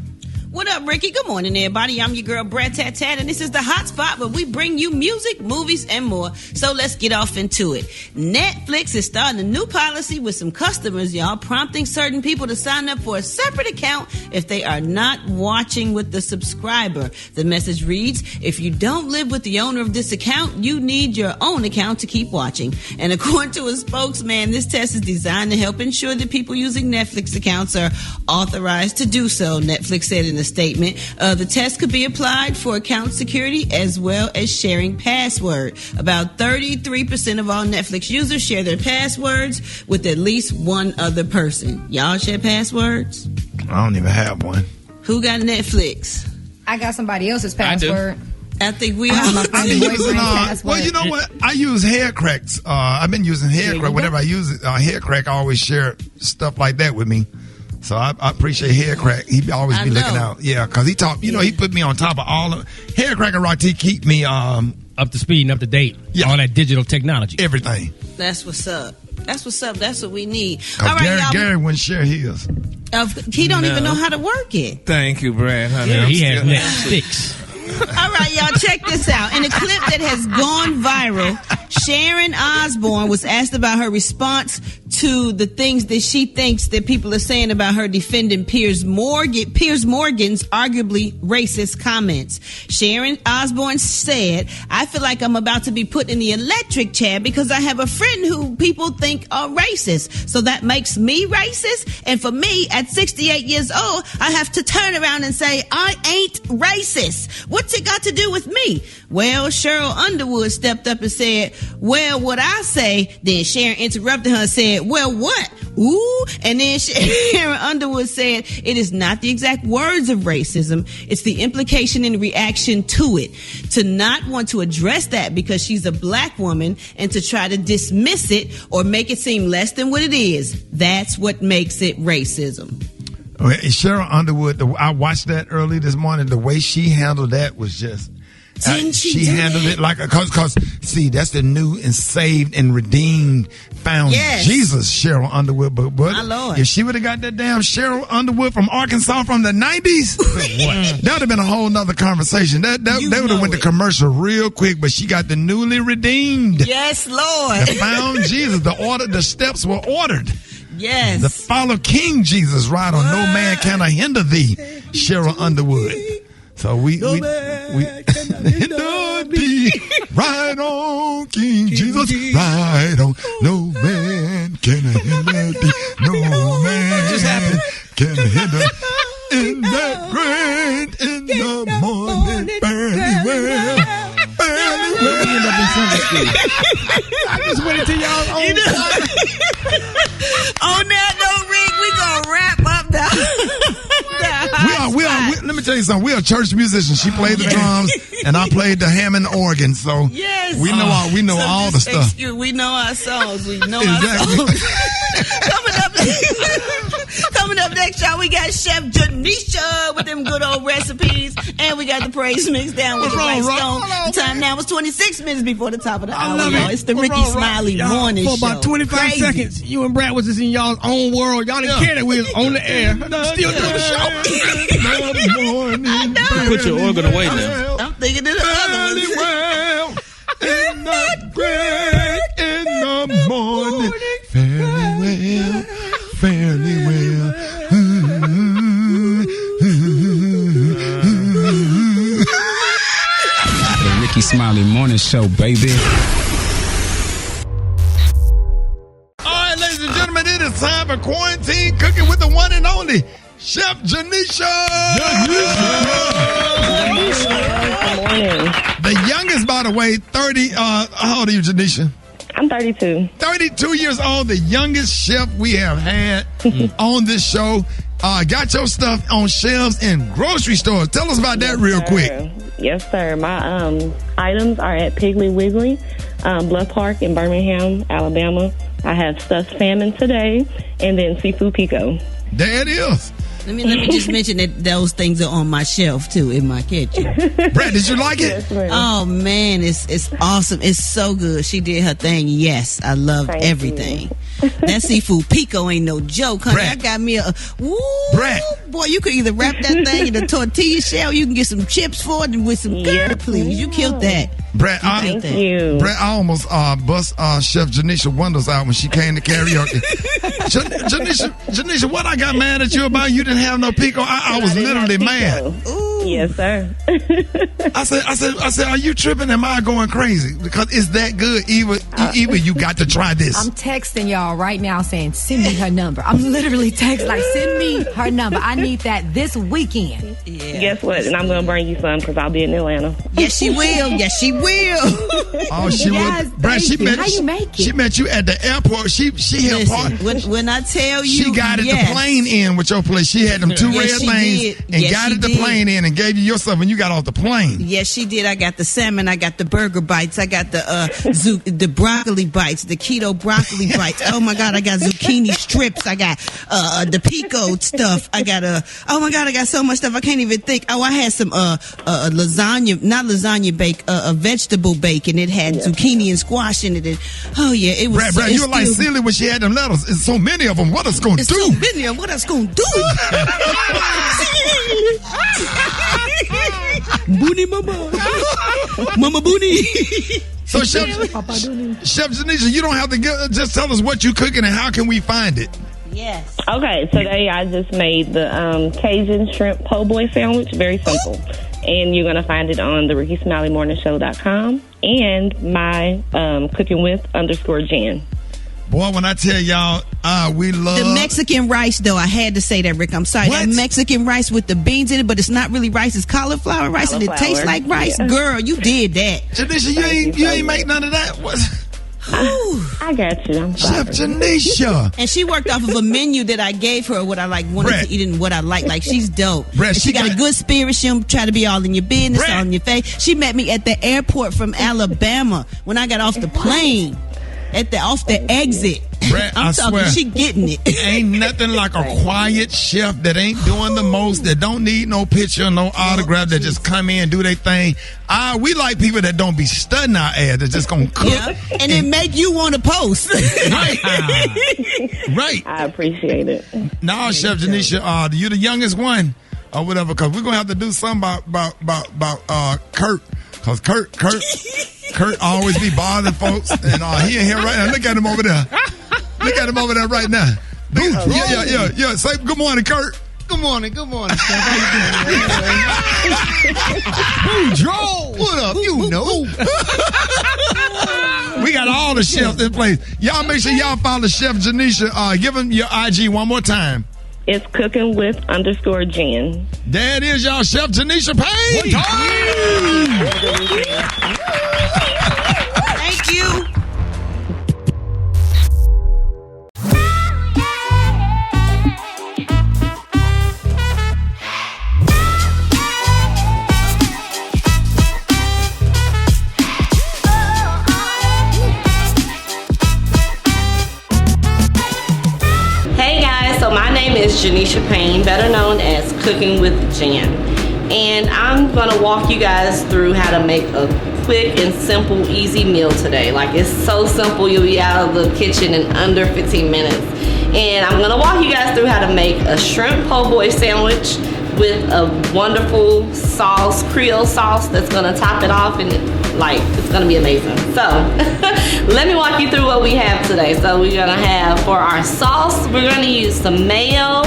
What up, Ricky? Good morning, everybody. I'm your girl, Brat Tat Tat, and this is the hot spot where we bring you music, movies, and more. So let's get off into it. Netflix is starting a new policy with some customers, y'all, prompting certain people to sign up for a separate account if they are not watching with the subscriber. The message reads, if you don't live with the owner of this account, you need your own account to keep watching. And according to a spokesman, this test is designed to help ensure that people using Netflix accounts are authorized to do so, Netflix said in a statement. The test could be applied for account security as well as sharing password. About 33% of all Netflix users share their passwords with at least one other person. Y'all share passwords? I don't even have one. Who got Netflix? I got somebody else's password. I think we all. Well, you know what? I use hair cracks. I've been using hair crack. Whenever I use it, hair crack, I always share stuff like that with me. So I appreciate Hair Crack. He always be looking out. Yeah, because he taught, he put me on top of all of Hair Crack and Rock T keep me up to speed and up to date. Yeah. All that digital technology. Everything. That's what's up. That's what's up. That's what we need. All right, Gary wouldn't share his. He don't even know how to work it. Thank you, Brad. Honey. Yeah, he has Netflix. All right, y'all, check this out. In a clip that has gone viral, Sharon Osbourne was asked about her response to the things that she thinks that people are saying about her defending Piers Morgan's arguably racist comments. Sharon Osbourne said, I feel like I'm about to be put in the electric chair because I have a friend who people think are racist. So that makes me racist. And for me, at 68 years old, I have to turn around and say, I ain't racist. What's it got to do with me? Well, Cheryl Underwood stepped up and said, well, what I say, then Sharon interrupted her and said, well, what? Ooh. And then Sharon Underwood said, it is not the exact words of racism. It's the implication and reaction to it. To not want to address that because she's a black woman and to try to dismiss it or make it seem less than what it is. That's what makes it racism. Okay, Cheryl Underwood, I watched that early this morning. The way she handled that was just... she handled it like cause see, that's the new and saved and redeemed found Jesus Cheryl Underwood. But my Lord, if she would have got that damn Cheryl Underwood from Arkansas from the 90s, that would have been a whole nother conversation. They would have went to commercial real quick. But she got the newly redeemed. Yes, Lord. The found Jesus. The steps were ordered. Yes. The follow King Jesus ride on No Man Cannot Hinder Thee, Cheryl Underwood. So we hinder thee, ride on King Jesus, ride on. No man can hinder thee, no man just happened can hinder. In that great in the morning, fairly well. I just went into y'all's own. On that note, Rick, we gonna wrap up the let me tell you something. We are church musicians. She played the drums, and I played the Hammond organ. So we know all the stuff. We know our songs. We know our songs. Coming up next, y'all, we got Chef Janisha with them good old recipes, and we got the praise mix down with the White Stone. The time now is 26 minutes before the top of the hour, y'all. It's the Rickey Smiley morning show. For about 25 seconds, you and Brat was just in y'all's own world. Y'all didn't care that we was on the air. Still doing the show. Put your organ away now. I'm thinking of the other ones. In the great in the morning, fairly well. Smiley Morning Show, baby. All right, ladies and gentlemen, it is time for Quarantine Cooking with the one and only Chef Janisha. Good morning. The youngest, by the way, 30. How old are you, Janisha? I'm 32. 32 years old, the youngest chef we have had on this show. Got your stuff on shelves in grocery stores. Tell us about that real quick. Yes, sir. My items are at Piggly Wiggly, Bluff Park in Birmingham, Alabama. I have stuffed salmon today, and then seafood pico. There it is. Let me just mention that those things are on my shelf too in my kitchen. Brad, did you like it? Yes, oh man, it's awesome. It's so good. She did her thing. Yes, I loved everything. That seafood pico ain't no joke, honey. Brad. I got me a boy. You could either wrap that thing in a tortilla shell. You can get some chips for it and with some girl, please. You killed that. Brad, Brad, I almost bust Chef Janisha Wonders out when she came to karaoke. Janisha, what I got mad at you about? You didn't have no pico. I was literally mad. Yes, sir. I said, are you tripping? Am I going crazy? Because it's that good. Eva, you got to try this. I'm texting y'all right now saying, send me her number. I'm literally texting, like, send me her number. I need that this weekend. Yeah. Guess what? And I'm going to bring you some because I'll be in Atlanta. Yes, she will. Yes, she will. Oh, she will. Brad, she met you at the airport. She helped part. When I tell you, she got the plane in with your place. She had them two red things and got the plane in and gave you your stuff when you got off the plane. Yes, she did. I got the salmon. I got the burger bites. I got the broccoli bites, the keto broccoli bites. Oh my God, I got zucchini strips. I got the pico stuff. I got oh my God, I got so much stuff I can't even think. Oh, I had some lasagna, not lasagna bake, a vegetable bake, and it had zucchini and squash in it. And, oh yeah, it was. Brad, you were like silly when she had them letters. It's so many of them. What it's gonna do? So many of them. What it's gonna do? Boonie mama. Mama Boonie. So Chef Janisha, you don't have to just tell us what you're cooking and how can we find it. Yes. Okay, today I just made the Cajun shrimp po' boy sandwich. Very simple. And you're going to find it on the RickeySmileyMorningShow.com and my cooking_with_Jan. Boy, when I tell y'all, we love the Mexican rice, though. I had to say that, Rick. I'm sorry. That Mexican rice with the beans in it, but it's not really rice. It's cauliflower rice, and it tastes like rice. Yeah. Girl, you did that. Janisha, you ain't make none of that. What? I got you. I'm sorry. Chef Janisha. And she worked off of a menu that I gave her, what I wanted to eat and what I like. Like, she's dope. She got a good spirit. She don't try to be all in your business, all in your face. She met me at the airport from Alabama when I got off the plane. Off the exit. Brad, I'm talking, swear, she getting it. Ain't nothing like a quiet chef that ain't doing the most, that don't need no picture, no autograph, that just come in, do their thing. We like people that don't be studying our ass, that just gonna cook. Yeah. And it make you want to post. Right. Right. I appreciate it. Now, Chef Janisha, you the youngest one or whatever, because we're gonna have to do something about Kurt. Because Kurt always be bothering folks, and he in here right now. Look at him over there. Look at him over there right now. Yeah. Say good morning, Kurt. Good morning, Steph. How you doing? Boudreaux, what up? You know. We got all the chefs in place. Y'all make sure y'all follow Chef Janisha. Give him your IG one more time. It's cooking_with_Jan. There it is, y'all. Chef Janisha Payne. Thank you. So my name is Janisha Payne, better known as Cooking with Jan. And I'm gonna walk you guys through how to make a quick and simple, easy meal today. Like, it's so simple, you'll be out of the kitchen in under 15 minutes. And I'm gonna walk you guys through how to make a shrimp po' boy sandwich with a wonderful sauce, Creole sauce, that's gonna top it off, and it's gonna be amazing. So let me walk you through what we have today. So we're gonna have, for our sauce, we're gonna use some mayo,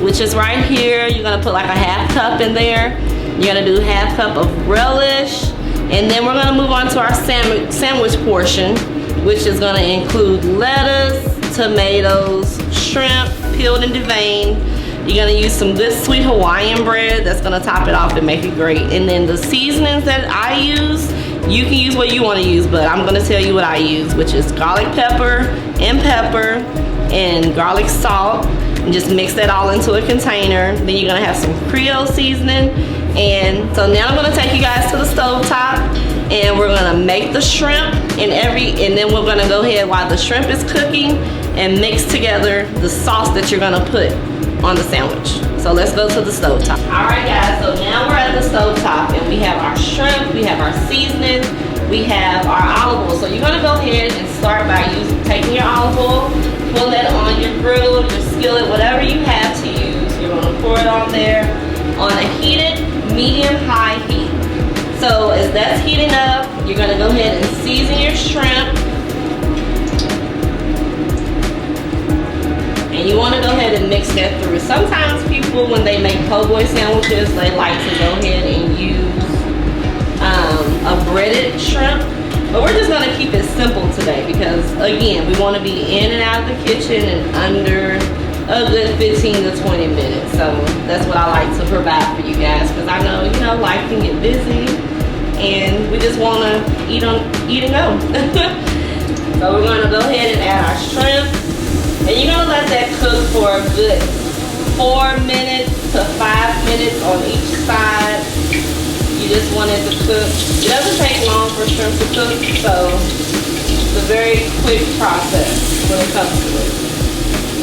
which is right here. You're gonna put like a half cup in there. You're gonna do half cup of relish, And then we're gonna move on to our sandwich portion, which is gonna include lettuce, tomatoes, shrimp, peeled and deveined. You're gonna use some good sweet Hawaiian bread that's gonna top it off and make it great. And then the seasonings that I use, you can use what you wanna use, but I'm gonna tell you what I use, which is garlic pepper and garlic salt. And just mix that all into a container. Then you're gonna have some Creole seasoning. And so now I'm gonna take you guys to the stove top, and we're gonna make the shrimp and then we're gonna go ahead while the shrimp is cooking and mix together the sauce that you're gonna put on the sandwich. So let's go to the stove top. All right, guys, so now we're at the stove top, and we have our shrimp, we have our seasoning, we have our olive oil. So you're gonna go ahead and start by taking your olive oil, pour that on your griddle, your skillet, whatever you have to use. You're gonna pour it on there on a heated medium-high heat. So as that's heating up, you're gonna go ahead and season your shrimp. And you wanna go ahead and mix that through. Sometimes people, when they make po' boy sandwiches, they like to go ahead and use a breaded shrimp. But we're just gonna keep it simple today because, again, we wanna be in and out of the kitchen in under a good 15 to 20 minutes. So that's what I like to provide for you guys, because I know, life can get busy and we just wanna eat and go. So we're gonna go ahead and add our shrimp, and you're gonna let that cook for a good 4 minutes to 5 minutes on each side. You just want it to cook. It doesn't take long for shrimp to cook, so it's a very quick process when it comes to it.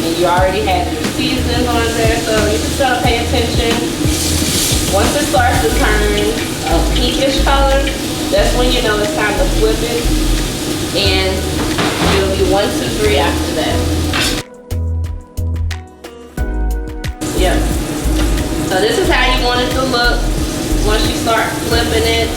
And you already have your seasonings on there, so you're just gonna pay attention. Once it starts to turn a pinkish color, that's when you know it's time to flip it. And it'll be 1, 2, 3 after that. Yep. So this is how you want it to look once you start flipping it.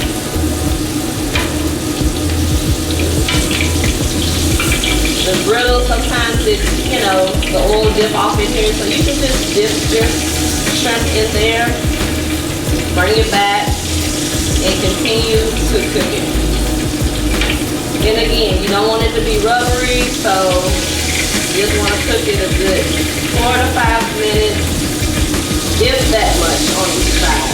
The griddle, sometimes it's, the oil dip off in here, so you can just dip your shrimp in there, bring it back, and continue to cook it. And again, you don't want it to be rubbery, so you just want to cook it a good 4 to 5 minutes, if that much on each side.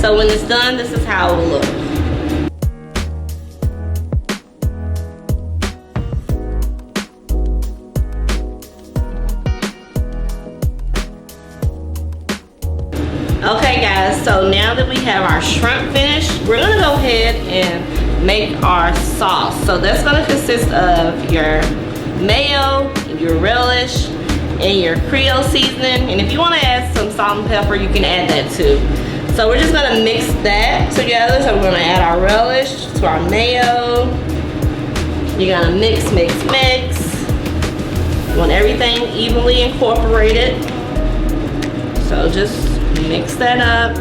So when it's done, this is how it will look. Okay guys, so now that we have our shrimp finished, we're gonna go ahead and make our sauce. So that's gonna consist of your mayo, your relish, and your Creole seasoning. And if you wanna add some salt and pepper, you can add that too. So we're just gonna mix that together. So we're gonna add our relish to our mayo. You're gonna mix, mix, mix. You want everything evenly incorporated. So just mix that up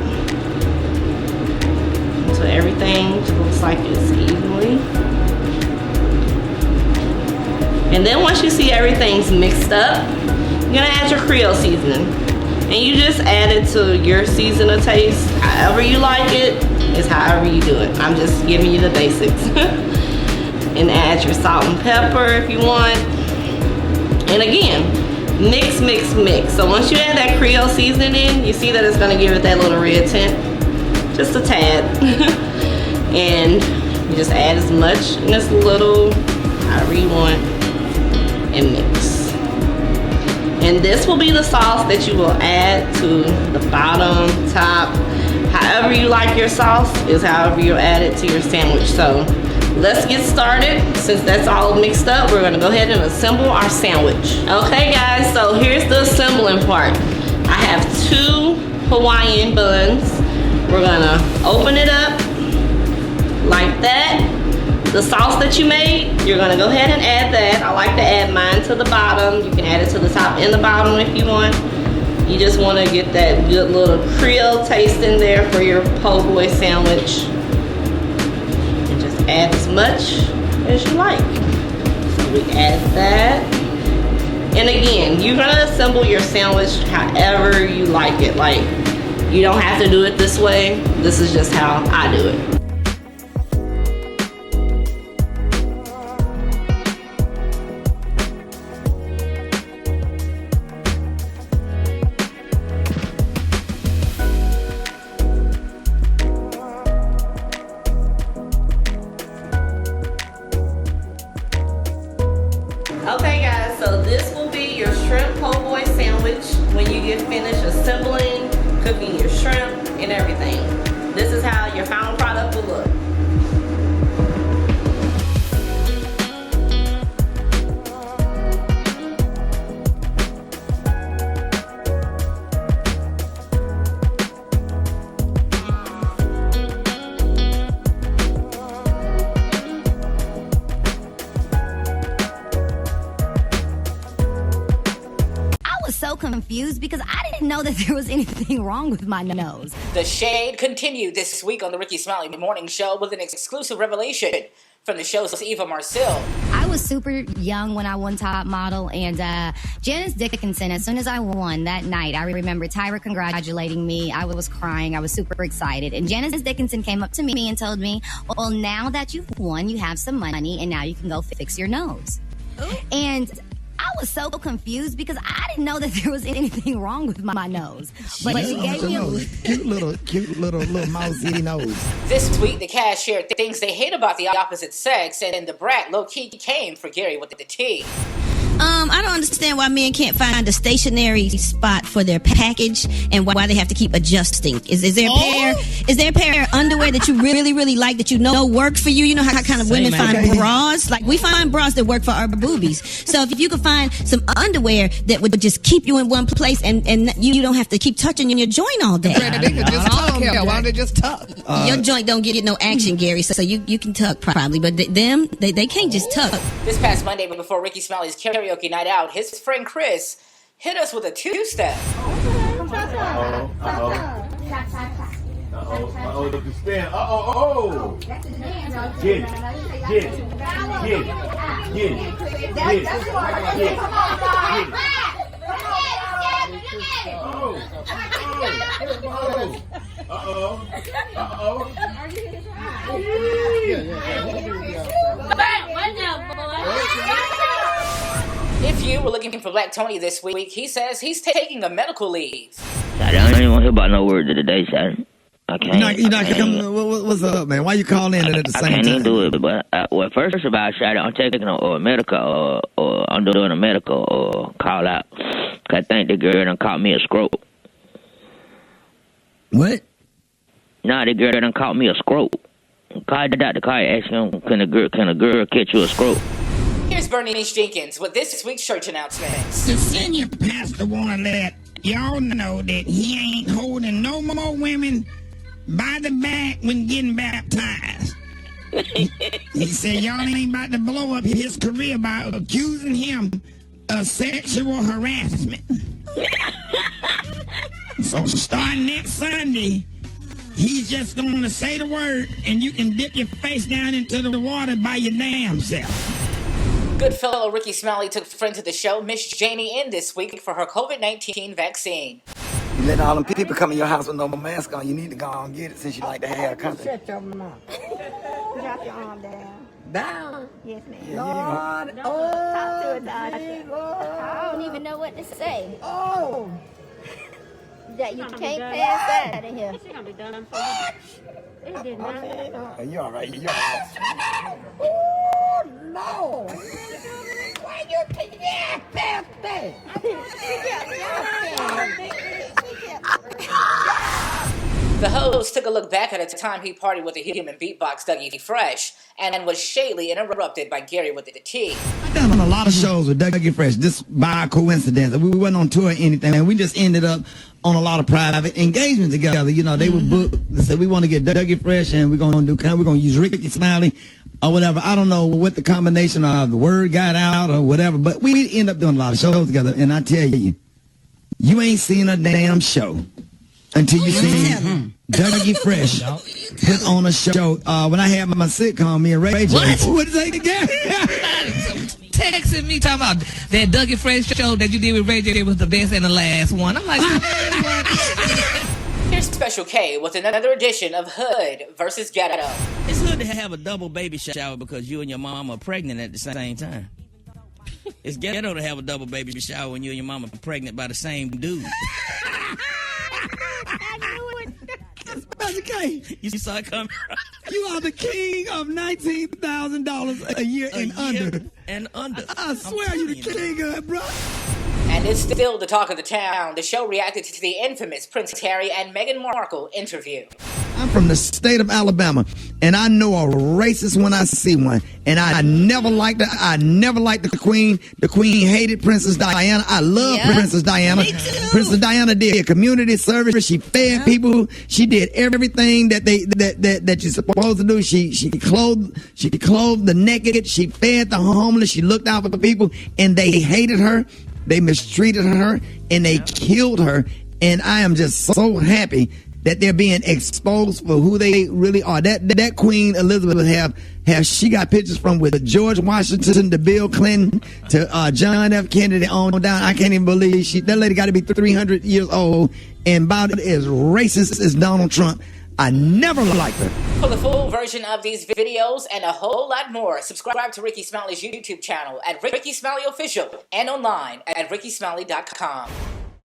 so everything looks like it's evenly. And then once you see everything's mixed up, you're gonna add your Creole seasoning. And you just add it to your season of taste. However you like it, is however you do it. I'm just giving you the basics. And add your salt and pepper if you want. And again, mix, mix, mix. So once you add that Creole seasoning in, you see that it's gonna give it that little red tint. Just a tad. And you just add as much and as little, however you want, and mix. And this will be the sauce that you will add to the bottom, top. However you like your sauce is however you'll add it to your sandwich. So let's get started. Since that's all mixed up, we're gonna go ahead and assemble our sandwich. Okay guys, so here's the assembling part. I have 2 Hawaiian buns. We're gonna open it up like that. the sauce that you made, you're gonna go ahead and add that. I like to add mine to the bottom. You can add it to the top and the bottom if you want. You just wanna get that good little Creole taste in there for your po' boy sandwich. And just add as much as you like. So we add that. And again, you're gonna assemble your sandwich however you like it. Like, you don't have to do it this way. This is just how I do it. Okay guys, so this will be your shrimp po' boy sandwich when you get finished assembling, cooking your shrimp and everything. This is how your final product will look. Confused because I didn't know that there was anything wrong with my nose. The shade continued this week on the Rickey Smiley Morning Show with an exclusive revelation from the show's Marcille. I was super young when I won Top Model, and Janice Dickinson, as soon as I won that night, I remember Tyra congratulating me. I was crying. I was super excited. And Janice Dickinson came up to me and told me, well, now that you've won, you have some money, and now you can go fix your nose. Ooh. And I was so confused because I didn't know that there was anything wrong with my nose. But she gave me a cute little mousy nose. This week, the cast shared things they hate about the opposite sex, and the Brat low-key came for Gary with the tea. I don't understand why men can't find a stationary spot for their package and why they have to keep adjusting. Is there a pair of underwear that you really like that you know work for you? You know how kind of women find bras? Like, we find bras that work for our boobies. So if you could find some underwear that would just keep you in one place and you don't have to keep touching your joint all day. They could just tuck. Why don't they just tuck? Your joint don't get no action, Gary, so you can tuck probably, but they can't just tuck. This past Monday, before Rickey Smiley's karaoke night out, his friend Chris hit us with a two-step. If you were looking for Black Tony this week, he says he's taking a medical leave. I don't even want to hear about no words of the day, son. I can't. You're not coming. What's up, man? Why you calling in at the same time? I can't even do it. But well, first of all, Shady, I'm taking a medical or I'm doing a medical or call out. I think the girl done caught me a scrope. What? Nah, the girl done caught me a scrope. Call the doctor. Call ask him, can a girl catch you a scrope? Here's Bernice Jenkins with this week's church announcements. The senior pastor want to let y'all know that he ain't holding no more women by the back when getting baptized. He said y'all ain't about to blow up his career by accusing him of sexual harassment. So starting next Sunday, he's just going to say the word and you can dip your face down into the water by your damn self. Good fellow Rickey Smiley took friend to the show, Miss Jamie, in this week for her COVID-19 vaccine. You let all them people come in your house with no mask on. You need to go and get it since you like to have company. Shut your mouth. Drop your arm down. Down? Yes, ma'am. Yeah, Lord, talk to it, Tasha. I don't even know what to say. Oh. That you can't pass that in here. It's gonna be done for you. It did not. You all right? You all right? Oh, no. Why you take that past that? The host took a look back at a time he partied with a human beatbox, Dougie Fresh, and was shadily interrupted by Gary with the tea. I've done on a lot of shows with Dougie Fresh, just by coincidence. We wasn't on tour or anything, and we just ended up on a lot of private engagement together. You know, they would book. They said we want to get Dougie Fresh, and we're gonna use Rickey Smiley or whatever. I don't know what the combination of the word got out or whatever, but we end up doing a lot of shows together. And I tell you, you ain't seen a damn show until you see Dougie Fresh put on a show. When I had my sitcom, me and Ray J. What is that again? Texting me talking about that Dougie Fresh show that you did with Ray J was the best and the last one. I'm like, Here's Special K with another edition of Hood versus Ghetto. It's good to have a double baby shower because you and your mom are pregnant at the same time. It's ghetto to have a double baby shower when you and your mom are pregnant by the same dude. Special K. You saw it coming. You are the king of $19,000 a year and under. And under. I swear you the king of it, bro. And it's still the talk of the town. The show reacted to the infamous Prince Harry and Meghan Markle interview. I'm from the state of Alabama, and I know a racist when I see one. And I never liked her. I never liked the Queen. The Queen hated Princess Diana. I love Princess Diana. Me too. Princess Diana did community service. She fed people. She did everything that you're supposed to do. She clothed the naked. She fed the homeless. She looked out for the people, and they hated her. They mistreated her, and they killed her. And I am just so happy that they're being exposed for who they really are. That Queen Elizabeth have she got pictures from with George Washington to Bill Clinton to John F. Kennedy on down. I can't even believe that lady got to be 300 years old and about as racist as Donald Trump. I never liked her. For the full version of these videos and a whole lot more, subscribe to Rickey Smiley's YouTube channel at Rickey Smiley Official and online at RickeySmiley.com.